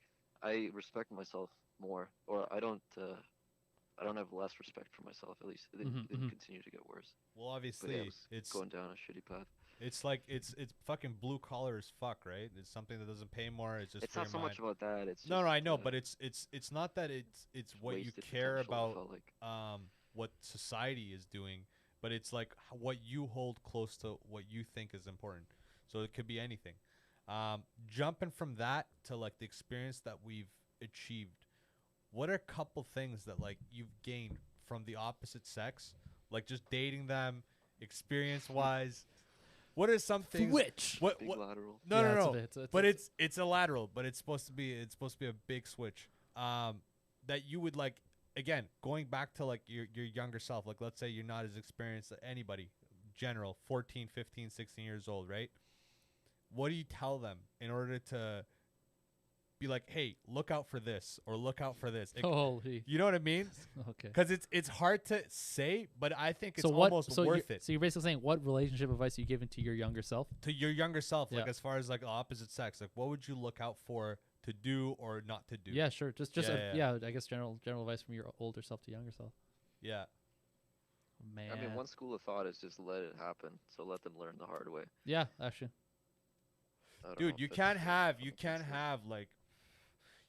I respect myself more, or I don't have less respect for myself. At least it didn't continue to get worse. Well, But obviously, yeah, it was it's going down a shitty path. it's like it's fucking blue collar as fuck, right? It's something that doesn't pay more. It's just It's for not your so mind. much about that. It's No, just, no, I know, but it's not that it's what you wasted care potential, I about, felt like. what society is doing, but it's like what you hold close to what you think is important. So it could be anything. Jumping from that to like the experience that we've achieved, what are a couple things that like you've gained from the opposite sex, like just dating them, experience wise? What are some things? Switch. What? Big What? lateral. No, Yeah, no, no. But it's it's a lateral, but it's supposed to be a big switch. That you would like, again, going back to like your younger self. Like, let's say you're not as experienced as anybody, general, 14, 15, 16 years old, right? What do you tell them in order to be like, hey, look out for this or look out for this? holy. You know what I mean? Okay. Because it's hard to say, but I think it's So what? almost So worth you're, it so you're basically saying, what relationship advice are you giving to your younger self? to your younger self. Like Yeah. as far as like the opposite sex, like what would you look out for to do or not to do? Yeah, sure. Just Yeah, I guess general advice from your older self to younger self. Yeah. Man. I mean, one school of thought is just let it happen. So let them learn the hard way. Yeah, actually. I don't know Dude, if you that's can't the have common sense. like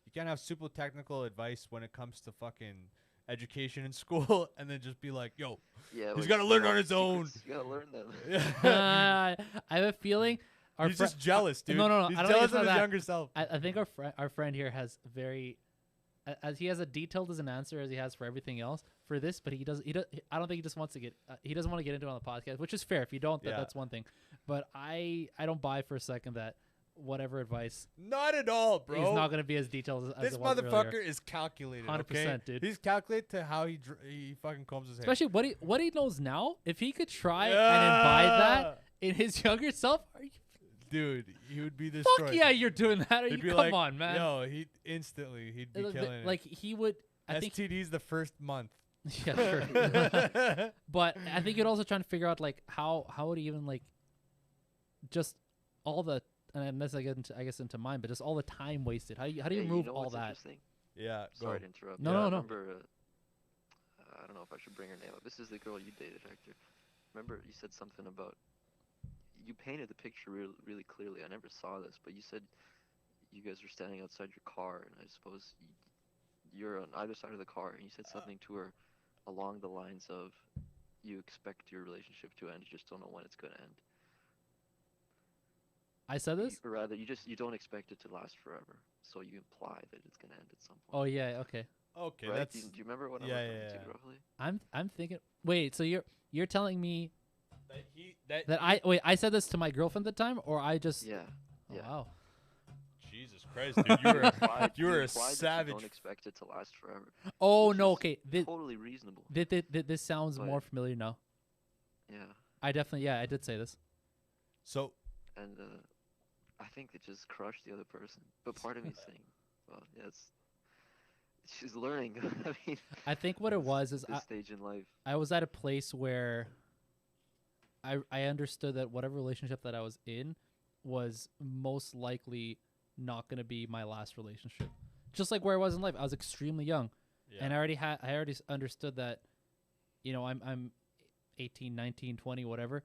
you can't have super technical advice when it comes to fucking education in school and then just be like, yo, Yeah, he's like, gotta learn all on the his own. secrets, You gotta learn them. I have a feeling He's just jealous, dude. No, He's I don't think jealous it's not of his that. younger self. I think our friend here has very, as he has a detailed as an answer as he has for everything else for this, but he does I don't think he just wants to get he doesn't want to get into it on the podcast, which is fair. If you don't, Yeah. that's one thing. But I don't buy for a second that whatever advice Not at all, bro. he's not going to be as detailed as This it was motherfucker earlier. is calculated. 100%, okay? dude. He's calculated to how he fucking combs his hair. Especially what he knows now. If he could try and imbibe that Yeah. in his younger self, are you, Dude, he would be fuck destroyed. yeah, you're doing that. Are He'd you be come like, on, man? Yo, he'd be killing it. Like he would. I think STD's the first month. yeah, sure. But I think you'd also trying to figure out like how would he even like just all the and that's I guess into mine, but just all the time wasted. How do you Hey, remove know all what's that? interesting? Yeah, Sorry go. to interrupt. No, I no. remember, I don't know if I should bring her name up. This is the girl you dated, Hector. Remember, you said something about. You painted the picture really clearly. I never saw this, but you said you guys were standing outside your car, and I suppose you're on either side of the car, and you said something to her along the lines of, "You expect your relationship to end, you just don't know when it's going to end." I said this. Or rather, you don't expect it to last forever, so you imply that it's going to end at some point. Oh yeah, okay. Okay, right? that's Do you remember what yeah, I'm referring yeah, to yeah. roughly? I'm thinking. Wait, so you're telling me that I said this to my girlfriend at the time, or I just Yeah. oh, yeah. wow. Jesus Christ, dude, you were Implied- you were a implied that savage. You don't expect it to last forever. Oh Which no, is okay. Totally reasonable. This sounds But- more familiar now. Yeah. I definitely I did say this. So And I think it just crushed the other person. But part of me is saying, well, yeah, she's learning. I mean, I think what it was is this stage in life. I was at a place where I understood that whatever relationship that I was in was most likely not going to be my last relationship. Just like where I was in life, I was extremely young, yeah. and I already understood that I'm 18, 19, 20, whatever.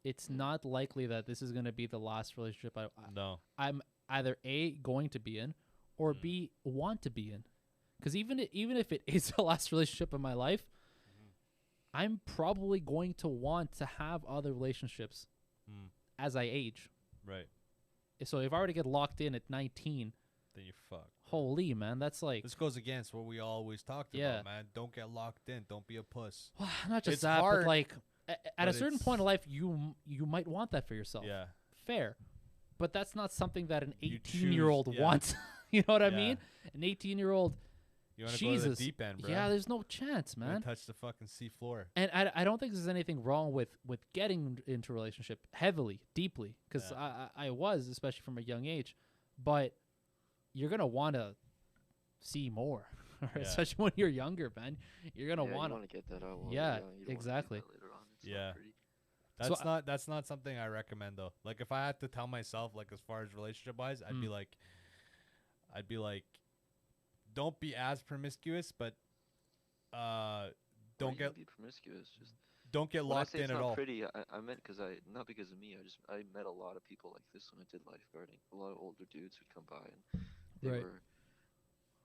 It's not likely that this is going to be the last relationship No. I'm either A, going to be in, or B, want to be in. Because even if it is the last relationship of my life, I'm probably going to want to have other relationships as I age. Right. So if I were to get locked in at 19, then you're fucked. Holy, man, that's like... This goes against what we always talked Yeah. about, man. Don't get locked in. Don't be a puss. Well, not just It's that, hard, but like at a but certain it's- point in life, you might want that for yourself. Yeah. Fair. But that's not something that an You 18-year-old choose, yeah. wants. You know what I Yeah. mean? An 18-year-old... You want to go to Jesus. the deep end, bro. Yeah, there's no chance, You wanna man. touch the fucking sea floor. And I don't think there's anything wrong with getting into a relationship heavily, deeply, because I was, especially from a young age. But you're going to want to see more, especially when you're younger, man. You're going to want to get that out. While Yeah, you're young. You don't exactly. Want to get that later on. It's Yeah. not pretty. That's that's not something I recommend though. Like if I had to tell myself, like as far as relationship wise, I'd be like, don't be as promiscuous, but don't You get can be promiscuous. Just don't get when I locked say in it's at not all. pretty, I meant not because of me. I met a lot of people like this when I did lifeguarding. A lot of older dudes would come by and they Right. were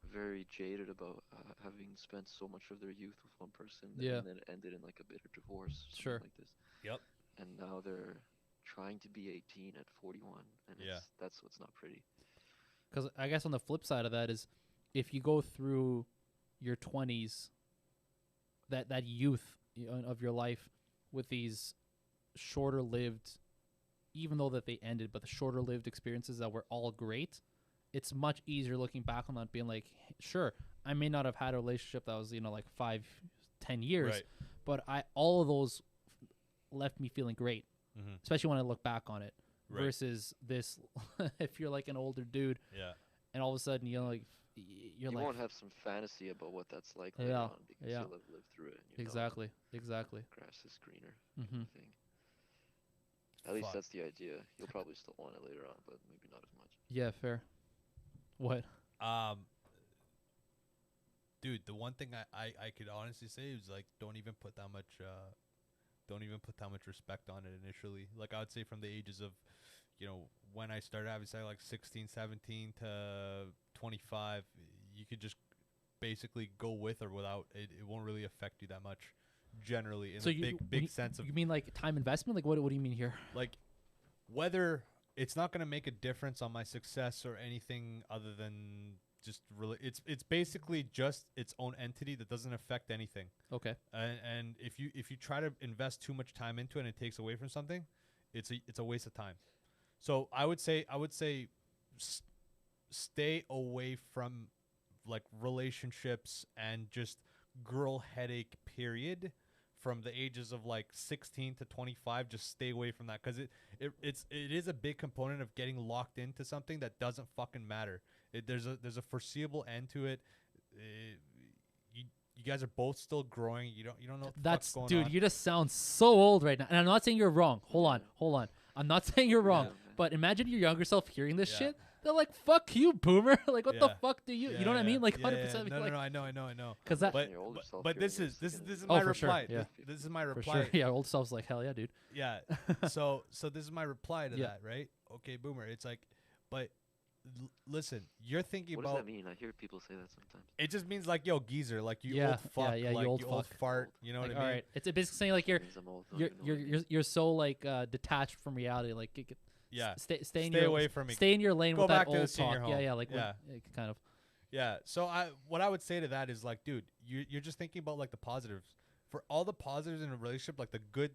very jaded about having spent so much of their youth with one person, Yeah. and then it ended in like a bitter divorce, or something Sure. like this. Yep. And now they're trying to be 18 at 41, and Yeah. that's what's not pretty. Because I guess on the flip side of that is, if you go through your 20s, that youth of your life with these shorter-lived, even though that they ended, but the shorter-lived experiences that were all great, it's much easier looking back on that, being like, sure, I may not have had a relationship that was like 5-10 years, Right. but all of those left me feeling great, Mm-hmm. especially when I look back on it. Right. Versus this, if you're like an older dude, Yeah. and all of a sudden you're You like, won't have some fantasy about what that's like later Yeah, on because yeah. you'll have lived through it. And you know exactly. grass is greener. Mm-hmm. Thing. At least Fuck. that's the idea. You'll probably still want it later on, but maybe not as much. Yeah, fair. What? Dude, the one thing I could honestly say is like don't even put that much respect on it initially. Like I would say from the ages of, when I started having sex, like 16, 17 to 25, you could just basically go with or without. It won't really affect you that much, generally, in So a you, big sense of you mean like time investment? Like what do you mean here? like whether it's not going to make a difference on my success or anything other than just really it's basically just its own entity that doesn't affect anything. Okay. And if you try to invest too much time into it and it takes away from something, it's a waste of time. So I would say stay away from like relationships and just girl headache period from the ages of like 16 to 25. Just stay away from that, because it is a big component of getting locked into something that doesn't fucking matter. There's a foreseeable end to it. You guys are both still growing. You don't know what the That's fuck's going dude. on. You just sound so old right now, and I'm not saying you're wrong. Hold on. I'm not saying you're wrong, Yeah, man. but imagine your younger self hearing this Yeah. shit. They're like, "Fuck you, boomer!" Like, what the Yeah. fuck do you? Yeah, You know what I yeah. mean? Like, Yeah, 100%. No, like, I know. because that But Your older self but hearing this is this, this is Oh, my for sure, reply. yeah. This is my for reply. sure, yeah, old self's like, hell yeah, dude. Yeah. So this is my reply to Yeah. that, right? Okay, boomer. It's like, but listen, you're thinking what does about. that mean? I hear people say that sometimes. It just means like, yo, geezer, like you Yeah, old fuck, yeah, you like old you old fuck. fart. You know Like, what I all mean? right, it's basically saying like you're Means I'm old, don't you're even know what it you're means. you're so like detached from reality. Like, Yeah. stay in Stay your away from me. Stay in your lane Go with back that to the old senior talk. home. Yeah, like Yeah. kind of. Yeah. So what I would say to that is like, dude, you're just thinking about like the positives. For all the positives in a relationship, like the good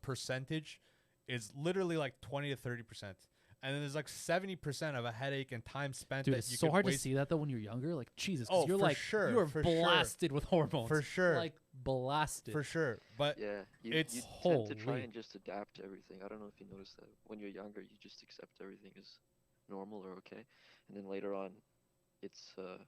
percentage is literally like 20 to 30%. And then there's like 70% of a headache and time spent Dude, that it's you so could hard waste. to see that though when you're younger. Like Jesus, 'cause Oh, you're for like sure, you're for sure. blasted with hormones. For sure. like blasted. For sure. But Yeah, you it's tend to try holy. and just adapt to everything. I don't know if you noticed that. When you're younger, you just accept everything as normal or okay, and then later on, it's a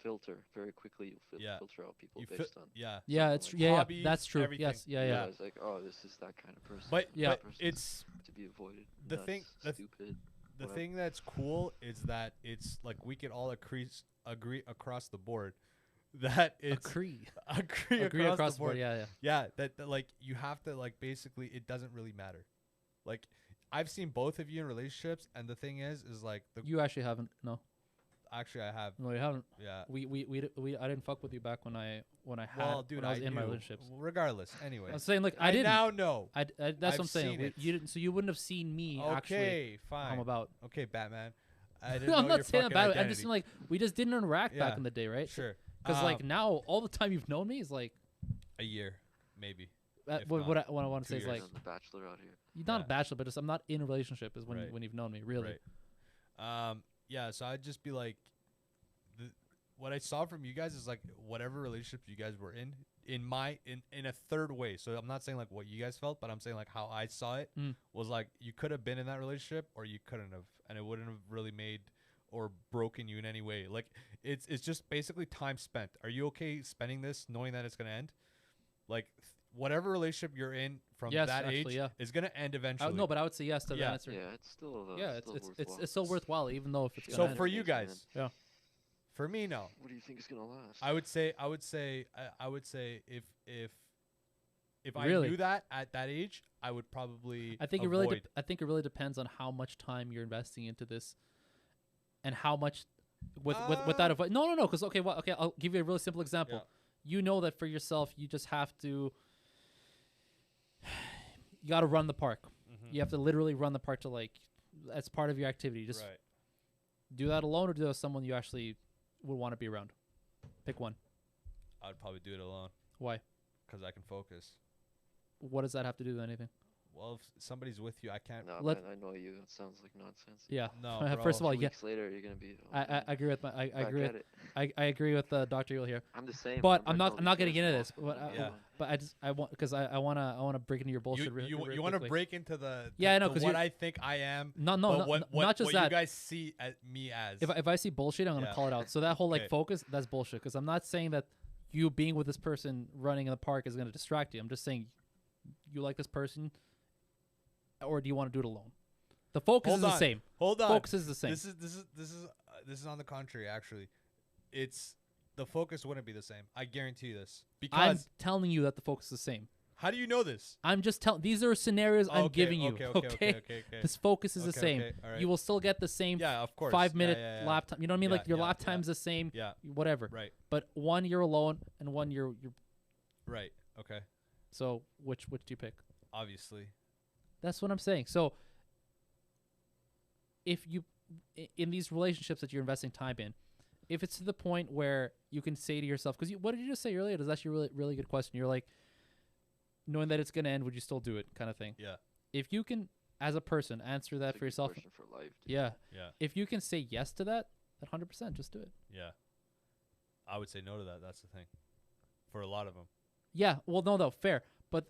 filter. Very quickly, you'll Yeah. filter out people you based on. yeah. Yeah, something it's like yeah, hobbies, that's true. everything. Yes, yeah, You yeah. realize like, oh, this is that kind of person. But Yeah. but Person's it's to be avoided. the nuts, thing- the th- stupid. the whatever. thing that's cool is that it's like we could all agree across the board that it's Agree agree across the board. Yeah. Yeah, that like you have to like basically it doesn't really matter. Like I've seen both of you in relationships, and the thing is like the You actually haven't. No, actually I have. no, you haven't. Yeah. We I didn't fuck with you back when I had Well, dude, when I was in my knew. relationships. Regardless, anyway. I'm saying like I I didn't. now know. That's what I've I'm saying. seen it. You didn't, so you wouldn't have seen me actually. Okay, How I'm fine. about. Okay, Batman. I didn't No, know I'm your not saying fucking about it. identity. I'm just saying like we just didn't interact back Yeah. in the day, right? Sure. Because like now, all the time you've known me is like a year, maybe. If what not, I want to say 2 is like years. The Bachelor out here. you're not Yeah. a bachelor, but just I'm not in a relationship. Is when Right. when you've known me really. Right. Yeah. So I'd just be like, what I saw from you guys is like whatever relationship you guys were in a third way. So I'm not saying like what you guys felt, but I'm saying like how I saw it was like you could have been in that relationship or you couldn't have, and it wouldn't have really made or broken you in any way. Like it's just basically time spent. Are you okay spending this knowing that it's gonna end? Like whatever relationship you're in from Yes, that actually, age yeah. is gonna end eventually. No, but I would say yes to the Yeah. answer. Yeah, it's still. Yeah, still it's worthwhile. still worthwhile, even though if it's Shit. gonna So end. for you Thanks, man. guys, Yeah. for me, no. What do you think is gonna last? I would say if I Really? knew that at that age, I would probably I think avoid. it really depends on how much time you're investing into this, and how much with that advice. No, because okay, I'll give you a really simple example. Yeah. You know that for yourself, you just have to. You got to run the park. Mhm. You have to literally run the park to like, as part of your activity. Just right. do that alone or do that with someone you actually would want to be around. Pick one. I would probably do it alone Why? because I can focus. What does that have to do with anything? Well, if somebody's with you, I can't. No, Let- man, I know you. It sounds like nonsense. Yeah. No, First of bro. all, 2 yeah, weeks later, you're gonna be. I agree with I back agree at with it. I agree with Dr. Yule here. I'm the same. But my I'm not mentality getting cares into more. this. But Yeah. I want because I wanna break into your bullshit. You real want to quickly. break into the Yeah, I know, to 'cause what you're- I think I am. No, but what not just what that. you guys see at me as. If I see bullshit, I'm gonna Yeah. call it out. So that whole like Okay. focus, that's bullshit. Because I'm not saying that you being with this person running in the park is gonna distract you. I'm just saying you like this person, or do you want to do it alone? The focus Hold is the on. same. Hold on. Focus is the same. This is on the contrary. Actually, it's the focus wouldn't be the same. I guarantee you this. Because I'm telling you that the focus is the same. how do you know this? I'm just telling. These are scenarios I'm Okay, giving you. Okay. This focus is the Okay, same. okay, all right. You will still get the same Yeah, of course. 5-minute yeah. lap time. You know what I mean? Yeah, Like your yeah, lap yeah. time's the same. Yeah. Whatever. Right. But one you're alone and one you're. Right. Okay. So which do you pick? Obviously. That's what I'm saying. So if you in these relationships that you're investing time in, if it's to the point where you can say to yourself, because what did you just say earlier? That's actually a really, really good question. You're like, knowing that it's going to end, would you still do it, kind of thing. Yeah. If you can, as a person, answer that It's a for good yourself. question for life, dude. Yeah. Yeah. If you can say yes to that, then 100% just do it. Yeah. I would say no to that. That's the thing. For a lot of them, Yeah. Well, no, fair. But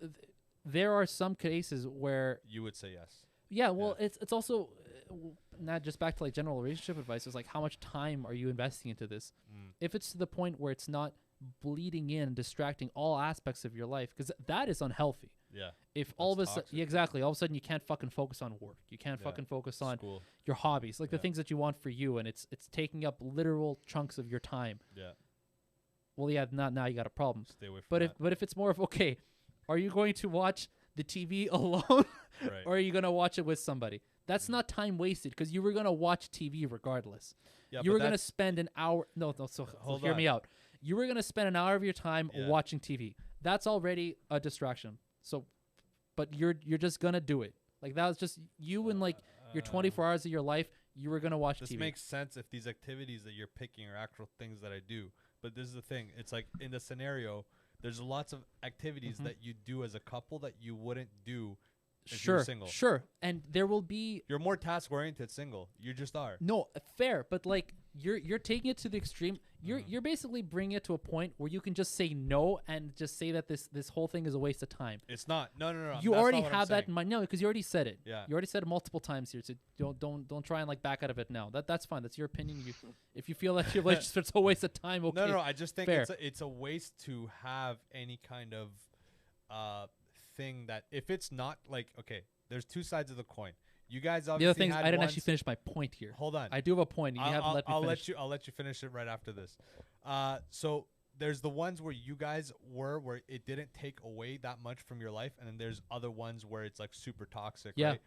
there are some cases where, you would say yes. yeah, well, it's also not just back to like general relationship advice. It's like, how much time are you investing into this? If it's to the point where it's not bleeding in and distracting all aspects of your life, because that is unhealthy. Yeah. If all of a That's sudden, toxic. yeah, exactly, all of a sudden you can't fucking focus on work, you can't Yeah. fucking focus on School. your hobbies, like the Yeah. things that you want for you, and it's taking up literal chunks of your time. Yeah. Well, yeah, now you got a problem. Stay away from But that. if it's more of, okay, are you going to watch the TV alone, Right. or are you going to watch it with somebody? That's not time wasted, because you were going to watch TV regardless. Yeah, You but were going to that's- spend an hour. No. So Hold hear me on. out. You were going to spend an hour of your time Yeah. watching TV. That's already a distraction. So, but you're just gonna do it. Like that was just you and like your 24 hours of your life. You were gonna watch This TV. makes sense if these activities that you're picking are actual things that I do. But this is the thing. It's like in the scenario, there's lots of activities Mhm. that you do as a couple that you wouldn't do if sure, you're single. sure. And there will be You're more task oriented single. You just are. no fair, but like you're taking it to the extreme. You're basically bringing it to a point where you can just say no and just say that this whole thing is a waste of time. It's not. No. You that's already not what I'm have that saying. in mind. No, because you already said it. Yeah. You already said it multiple times here. So don't try and like back out of it now. That's fine. That's your opinion. You if you feel that your relationship's a waste of time, okay. No. I just think fair. it's a waste to have any kind of thing that if it's not like okay. There's two sides of the coin. You guys obviously The other thing is had I didn't once- actually finish my point here. Hold on. I do have a point. And you haven't let me finish. I'll let you finish it right after this. So there's the ones where you guys were where it didn't take away that much from your life, and then there's other ones where it's like super toxic. Yeah. Right?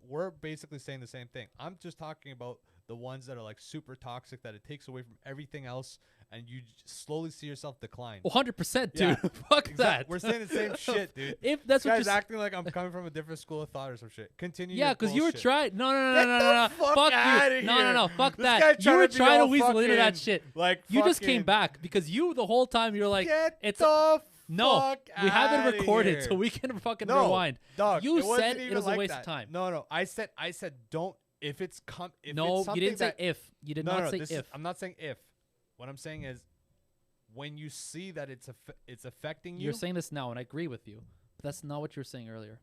We're basically saying the same thing. I'm just talking about the ones that are like super toxic, that it takes away from everything else, and you slowly see yourself decline. 100%, dude. Yeah. Fuck that. We're saying the same shit, dude. If that's This what guy's you're acting like I'm coming from a different school of thought or some shit. Continue. Yeah, because you were trying. No, Get the fuck Fuck outta you. No. here. Fuck This guy that. You trying were to be trying to all weasel into that fucking, shit. Like You just came fucking- back because you the whole time you're like, Get it's the no. fuck We have it outta recorded, here. so we can fucking No, rewind. Dog, You it wasn't said even it was a like waste that. of time. No. I said don't. If it's if No, it's you didn't say something that, if. You did no, not no, say this if. Is, I'm not saying if. What I'm saying is, when you see that it's affecting you. You're saying this now, and I agree with you. But that's not what you were saying earlier.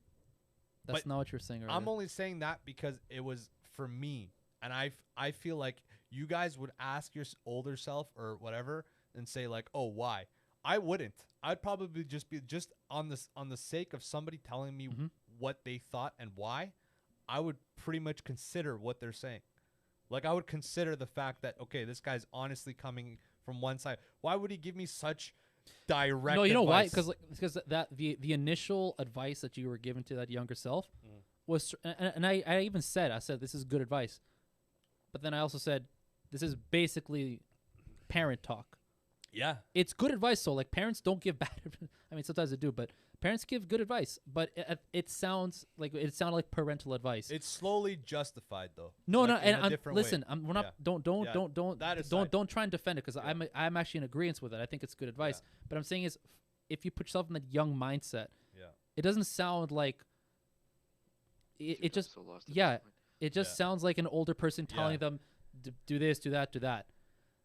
That's But not what you were saying earlier. I'm only saying that because it was for me, and I feel like you guys would ask your older self or whatever and say like, oh, why? I wouldn't. I'd probably just be on the sake of somebody telling me Mhm. what they thought and why. I would pretty much consider what they're saying. Like I would consider the fact that okay, this guy's honestly coming from one side. Why would he give me such direct? No, you know why? advice? Because that the initial advice that you were given to that younger self Mm. was, and I even said, this is good advice, but then I also said this is basically parent talk. yeah, It's good advice, so like parents don't give bad. I mean, sometimes they do, but parents give good advice. But it sounded like parental advice. it's slowly justified though. No, like, no, in and a different listen, way. we're not. Yeah. Don't Yeah. don't That aside. don't try and defend it because Yeah. I'm actually in agreement with it. I think it's good advice. But I'm saying is, if you put yourself in that young mindset, Yeah. it doesn't sound like. You've It gotten just so lost at yeah, this point. it just Yeah. sounds like an older person telling Yeah. them, do this, do that, do that.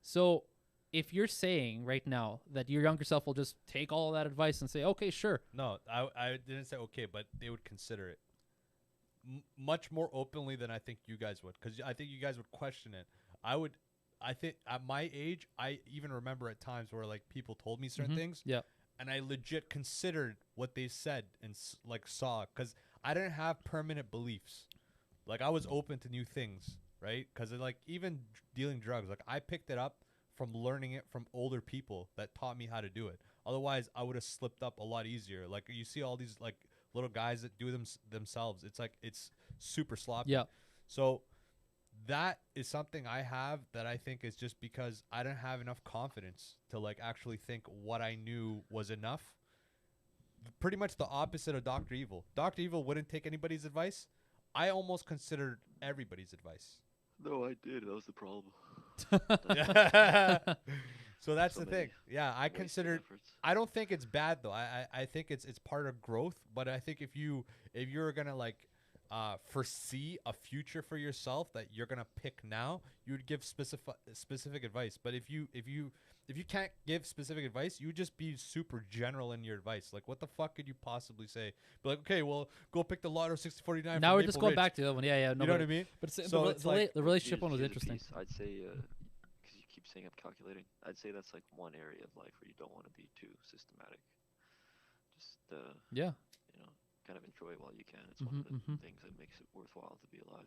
So if you're saying right now that your younger self will just take all of that advice and say, okay, sure, No, I didn't say okay, but they would consider it much more openly than I think you guys would, because I think you guys would question it. I think at my age, I even remember at times where like people told me certain Mhm. things, Yeah. and I legit considered what they said and like saw, because I didn't have permanent beliefs. Like I was open to new things, right? Because like even dealing drugs, like I picked it up from learning it from older people that taught me how to do it. Otherwise, I would have slipped up a lot easier. Like you see all these like little guys that do them themselves. It's like it's super sloppy. Yeah. So that is something I have that I think is just because I didn't have enough confidence to like actually think what I knew was enough. Pretty much the opposite of Dr. Evil. Dr. Evil wouldn't take anybody's advice. I almost considered everybody's advice. No, I did. That was the problem. So that's So the many thing. Yeah, I Wasted considered. efforts. I don't think it's bad though. I think it's part of growth. But I think if you're gonna like foresee a future for yourself that you're gonna pick now, you would give specific advice. But if you can't give specific advice, you would just be super general in your advice. Like what the fuck could you possibly say? Be like, okay, well, go pick the Lotto 6049. Now from we're just Maple going Ridge. back to the other one. Yeah. No, You know what I mean? But it's, So it's like- the relationship Here's- one was here's the interesting. piece. I'd say, because you keep saying I'm calculating, I'd say that's like one area of life where you don't want to be too systematic. Just, Yeah. you know, kind of enjoy it while you can. It's one of the Mhm. things that makes it worthwhile to be alive.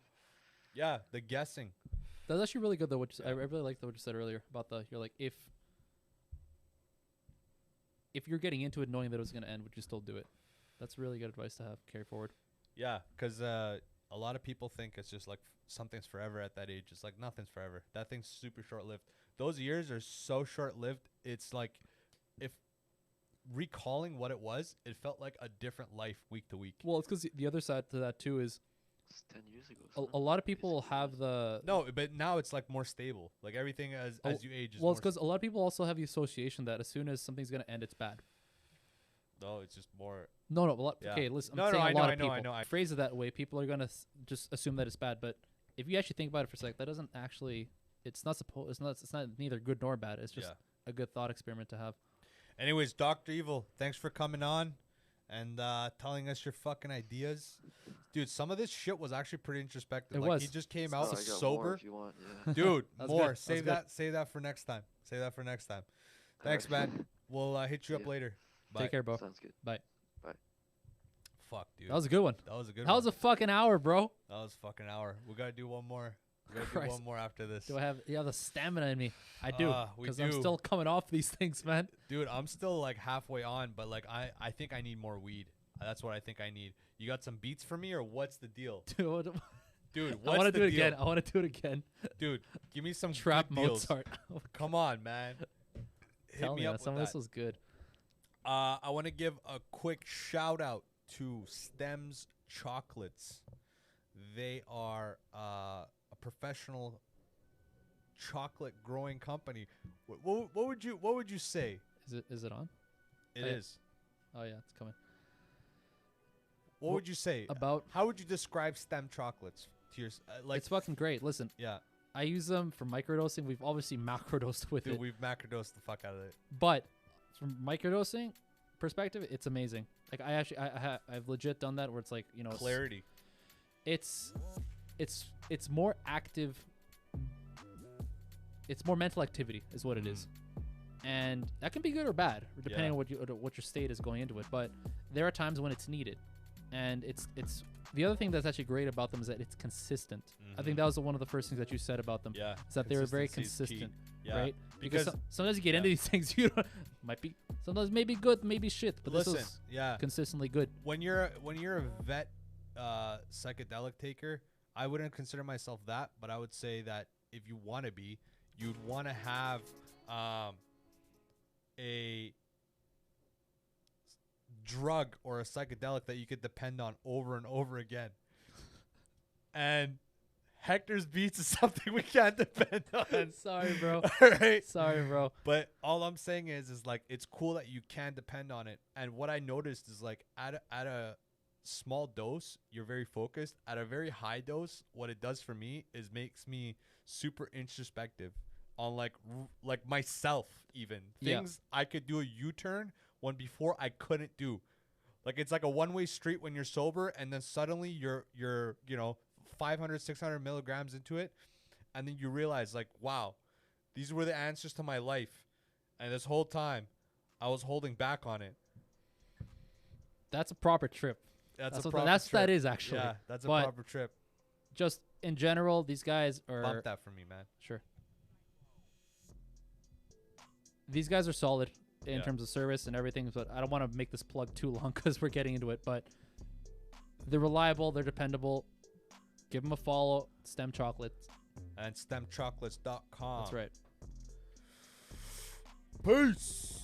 Yeah, the guessing. That's actually really good though. What you, I Yeah. really liked what you said earlier about you're like if you're getting into it knowing that it was going to end, would you still do it? That's really good advice to have carry forward. Yeah, because a lot of people think it's just like something's forever at that age. It's like nothing's forever. That thing's super short-lived. Those years are so short-lived. It's like if recalling what it was, it felt like a different life week to week. Well, it's because the other side to that too is It's 10 years ago. a son. lot of people Basically, have the No, but now it's like more stable. Like everything as you age is well, more it's because a lot of people also have the association that as soon as something's going to end, it's bad. no, it's just more. No, a lot. Yeah. Okay, listen. No, I'm no, saying I a know, lot I of know, people I know, I- phrase it that way. People are gonna just assume that it's bad, but if you actually think about it for a sec, that doesn't actually. It's not supposed. It's not neither good nor bad. It's just Yeah. a good thought experiment to have. Anyways, Dr. Evil, thanks for coming on and telling us your fucking ideas. Dude, some of this shit was actually pretty introspective. It like was. he just came Oh, out I got more sober. if you want. Yeah. Dude, That was more. good. That was Save good. that. Save that for next time. Save that for next time. Thanks, man. We'll hit you up Yeah. later. Bye. Take care, bro. Sounds good. Fuck, dude. That was a good one. That was a good That one. was a fucking hour, bro. That was a fucking hour. We gotta do one more. We gotta do Christ. one more after this. Do I have the stamina in me? I do, We because I'm do. still coming off these things, man. Dude, I'm still like halfway on, but like I think I need more weed. That's what I think I need. You got some beats for me, or what's the deal? Dude, Dude, I what's want to the do it deal? again. I want to do it again. Dude, give me some Trap good deals. Mozart. Come on, man. Hit Tell me me, up some of with this that. was good. I want to give a quick shout out to Stems Chocolates. They are a professional chocolate growing company. What would you say? Is it on? It Oh, yeah. is. Oh yeah, it's coming. What Wh- would you say? About How would you describe Stem Chocolates to your like? it's fucking great. Listen, Yeah, I use them for microdosing. We've obviously macrodosed with dude, it, we've macrodosed the fuck out of it. but from microdosing perspective, it's amazing. Like I actually, I've legit done that where it's like, you know, Clarity. it's more active. It's more mental activity is what it is, and that can be good or bad depending on what your state is going into it. But there are times when it's needed, and it's the other thing that's actually great about them is that it's consistent. I think that was one of the first things that you said about them. Yeah, Is that they were very consistency is key. consistent, Yeah. right? Because Because- sometimes you get into these things, you don't, might be sometimes maybe good, maybe shit, but Listen, this was yeah. consistently good. When you're a vet psychedelic taker, I wouldn't consider myself that, but I would say that if you want to be, you'd want to have a drug or a psychedelic that you could depend on over and over again. And Hector's Beats is something we can't depend on. Sorry, bro. All right. Sorry, bro. But all I'm saying is like it's cool that you can depend on it. And what I noticed is like at a small dose, you're very focused. At a very high dose, what it does for me is makes me super introspective on like myself even. Yeah. Things I could do a U-turn when before I couldn't do. Like it's like a one-way street when you're sober, and then suddenly you're 500, 600 milligrams into it, and then you realize like, wow, these were the answers to my life, and this whole time I was holding back on it. That's a proper trip. That's That's a what proper that trip. is actually. Yeah, that's a But proper trip. Just in general, these guys are Bump that for me, man. sure. These guys are solid in Yeah. terms of service and everything, but I don't want to make this plug too long because we're getting into it. But they're reliable, they're dependable. Give them a follow. Stem Chocolate. And stemchocolates.com. That's right. Peace.